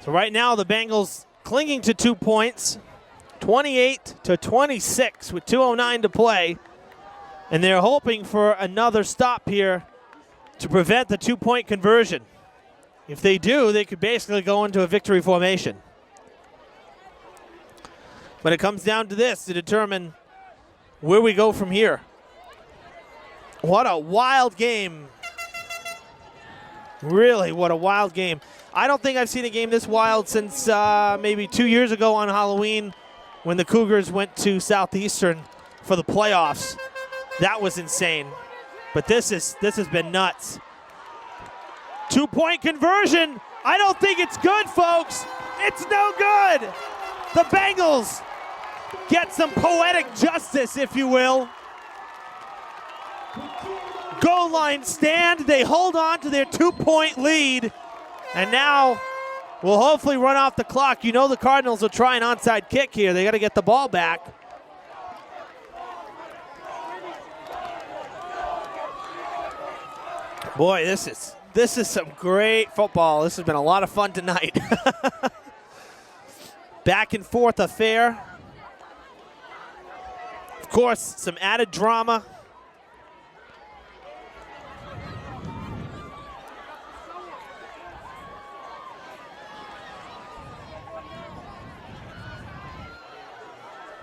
So right now the Bengals clinging to 2 points, 28-26 with 2:09 to play. And they're hoping for another stop here to prevent the 2-point conversion. If they do, they could basically go into a victory formation. But it comes down to this to determine where we go from here. What a wild game. Really, what a wild game. I don't think I've seen a game this wild since maybe 2 years ago on Halloween when the Cougars went to Southeastern for the playoffs. That was insane. But this has been nuts. 2-point conversion. I don't think it's good, folks. It's no good. The Bengals get some poetic justice, if you will. Goal line stand. They hold on to their 2-point lead. And now we'll hopefully run off the clock. You know the Cardinals will try an onside kick here. They got to get the ball back. Boy, this is some great football. This has been a lot of fun tonight. Back and forth affair. Of course, some added drama.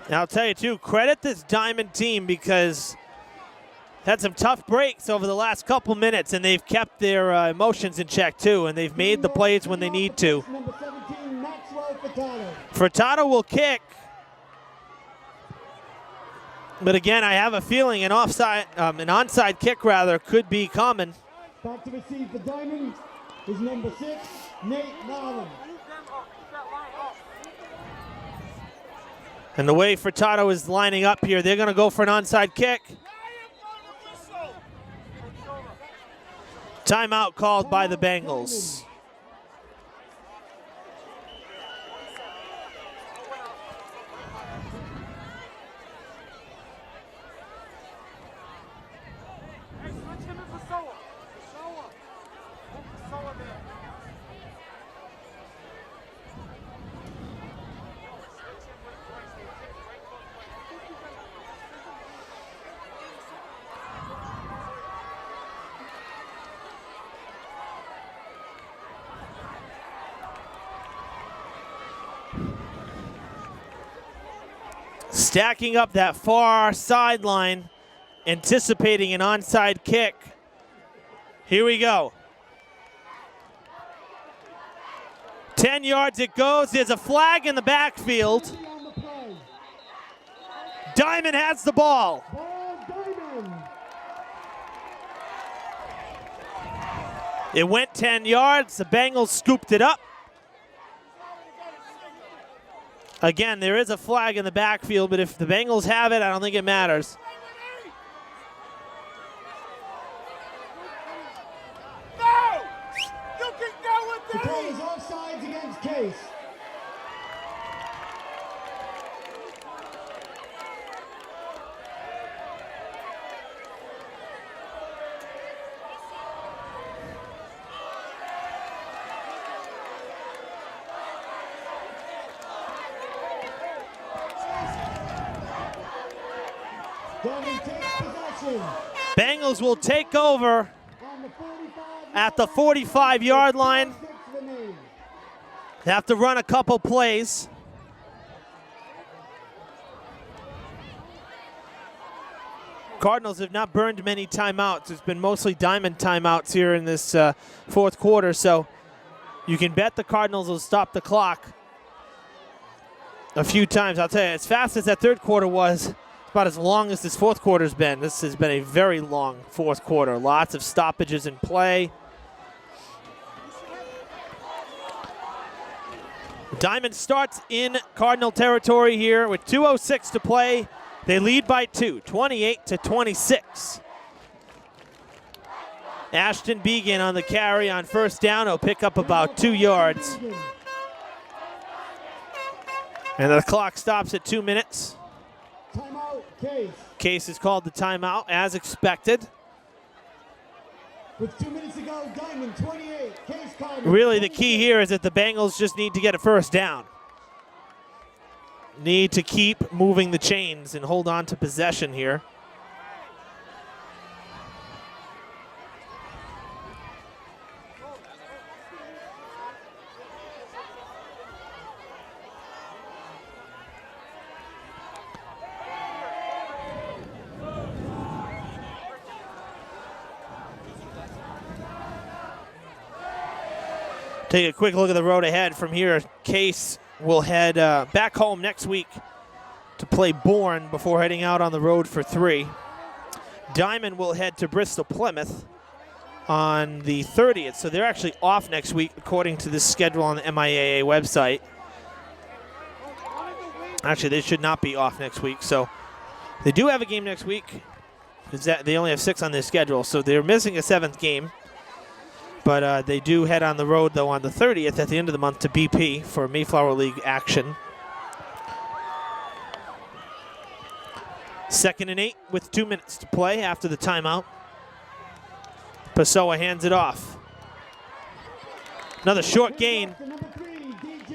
Now, I'll tell you, too, credit this Diamond team because had some tough breaks over the last couple minutes, and they've kept their emotions in check, too, and they've made the plays when they need to. Furtado will kick. But again, I have a feeling an onside kick, rather, could be coming. Back to receive the Diamond is number 6, Nate Marlin. And the way Furtado is lining up here, they're going to go for an onside kick. Timeout called by the Bengals. Stacking up that far sideline, anticipating an onside kick. Here we go. 10 yards it goes. There's a flag in the backfield. Diamond has the ball. It went 10 yards. The Bengals scooped it up. Again, there is a flag in the backfield, but if the Bengals have it, I don't think it matters. No! You can go with the play is offsides against Case. Bengals will take over at the 45-yard line. They have to run a couple plays. Cardinals have not burned many timeouts. It's been mostly Diamond timeouts here in this fourth quarter, so you can bet the Cardinals will stop the clock a few times. I'll tell you, as fast as that third quarter was, about as long as this fourth quarter's been. This has been a very long fourth quarter. Lots of stoppages in play. Diamond starts in Cardinal territory here with 2:06 to play. They lead by 2, 28-26. Ashton Began on the carry on first down. He'll pick up about 2 yards. And the clock stops at 2 minutes. Timeout, Case. Case has called the timeout as expected. With 2 minutes to go, Diamond 28, Case Cardinals. Really the key here is that the Bengals just need to get a first down. Need to keep moving the chains and hold on to possession here. Take a quick look at the road ahead. From here, Case will head back home next week to play Bourne before heading out on the road for 3. Diman will head to Bristol Plymouth on the 30th, so they're actually off next week according to this schedule on the MIAA website. Actually, they should not be off next week, so they do have a game next week because they only have 6 on their schedule, so they're missing a 7th game. But they do head on the road, though, on the 30th at the end of the month to BP for Mayflower League action. 2nd and 8 with 2 minutes to play after the timeout. Pessoa hands it off. Another short gain.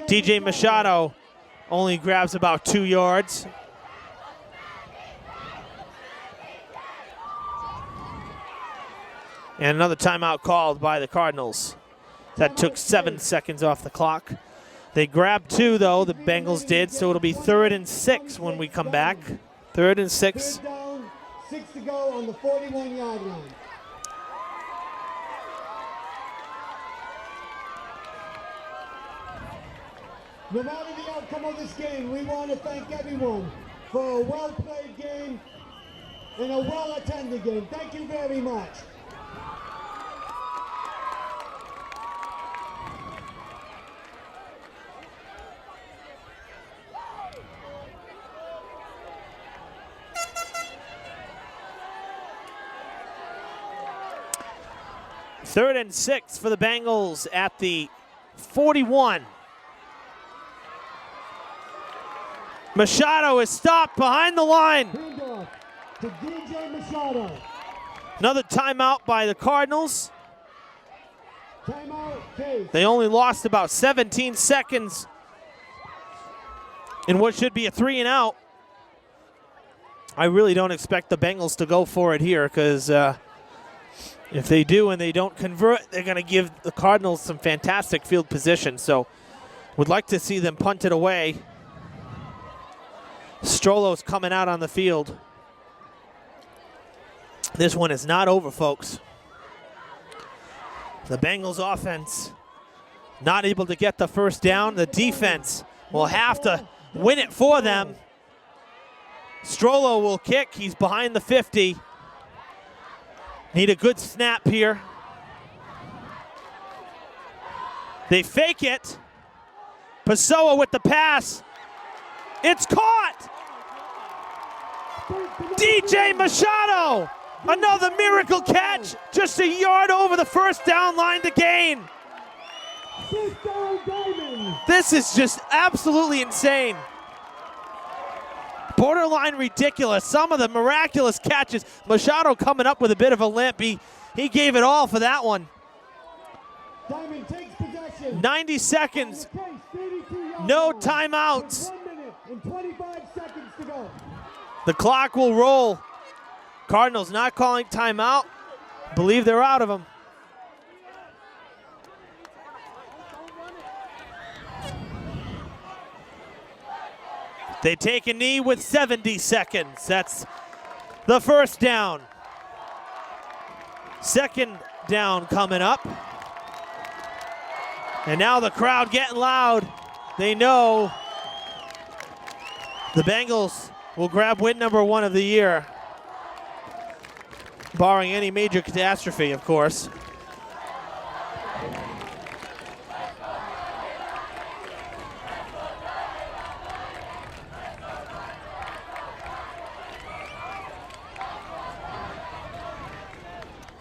DJ Machado only grabs about 2 yards. And another timeout called by the Cardinals. That took 7 seconds off the clock. They grabbed 2, though, the Bengals did, so it'll be 3rd and 6 when we come back. 3rd and 6. 3rd down, 6 to go on the 41-yard line. No matter the outcome of this game, we want to thank everyone for a well-played game and a well-attended game. Thank you very much. Third and 6 for the Bengals at the 41. Machado is stopped behind the line. Handoff to DJ Machado. Another timeout by the Cardinals. Timeout, Case. They only lost about 17 seconds in what should be a 3 and out. I really don't expect the Bengals to go for it here because if they do and they don't convert, they're going to give the Cardinals some fantastic field position. So would like to see them punt it away. Strollo's coming out on the field. This one is not over, folks. The Bengals offense not able to get the first down. The defense will have to win it for them. Strollo will kick. He's behind the 50. Need a good snap here. They fake it. Pessoa with the pass. It's caught. DJ Machado. Another miracle catch. Just a yard over the first down line to gain. This is just absolutely insane. Borderline ridiculous. Some of the miraculous catches. Machado coming up with a bit of a limp. He gave it all for that one. Diamond takes possession. 90 seconds. No timeouts. 1 minute and 25 seconds to go. The clock will roll. Cardinals not calling timeout. Believe they're out of them. They take a knee with 70 seconds. That's the first down. Second down coming up. And now the crowd getting loud. They know the Bengals will grab win number 1 of the year, barring any major catastrophe, of course.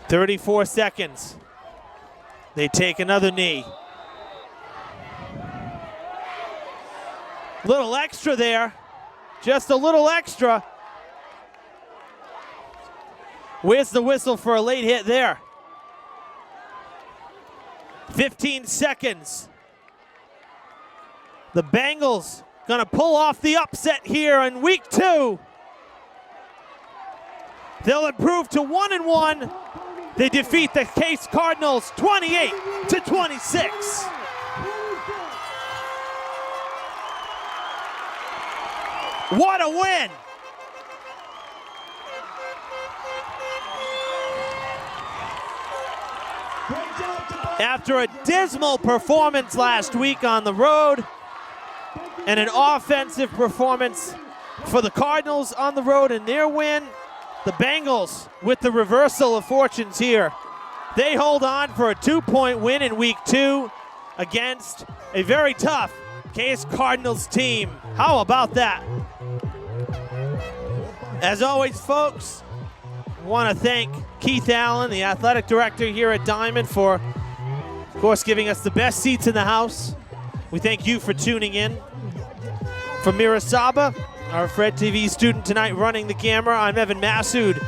"34 seconds. They take another knee. Little extra there. Just a little extra. Where's the whistle for a late hit there? 15 seconds. The Bengals gonna pull off the upset here in week 2. They'll improve to 1-1. They defeat the Case Cardinals 28-26. What a win! After a dismal performance last week on the road and an offensive performance for the Cardinals on the road in their win, the Bengals, with the reversal of fortunes here, they hold on for a 2-point win in week 2 against a very tough Case Cardinals team. How about that? As always, folks, I want to thank Keith Allen, the athletic director here at Diman, for, of course, giving us the best seats in the house. We thank you for tuning in. From Mira Saba, our Fred TV student tonight running the camera, I'm Evan Massoud.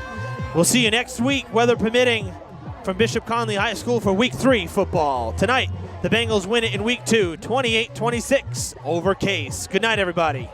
We'll see you next week, weather permitting, from Bishop Conley High School for Week 3 football. Tonight, the Bengals win it in Week 2, 28-26 over Case. Good night, everybody.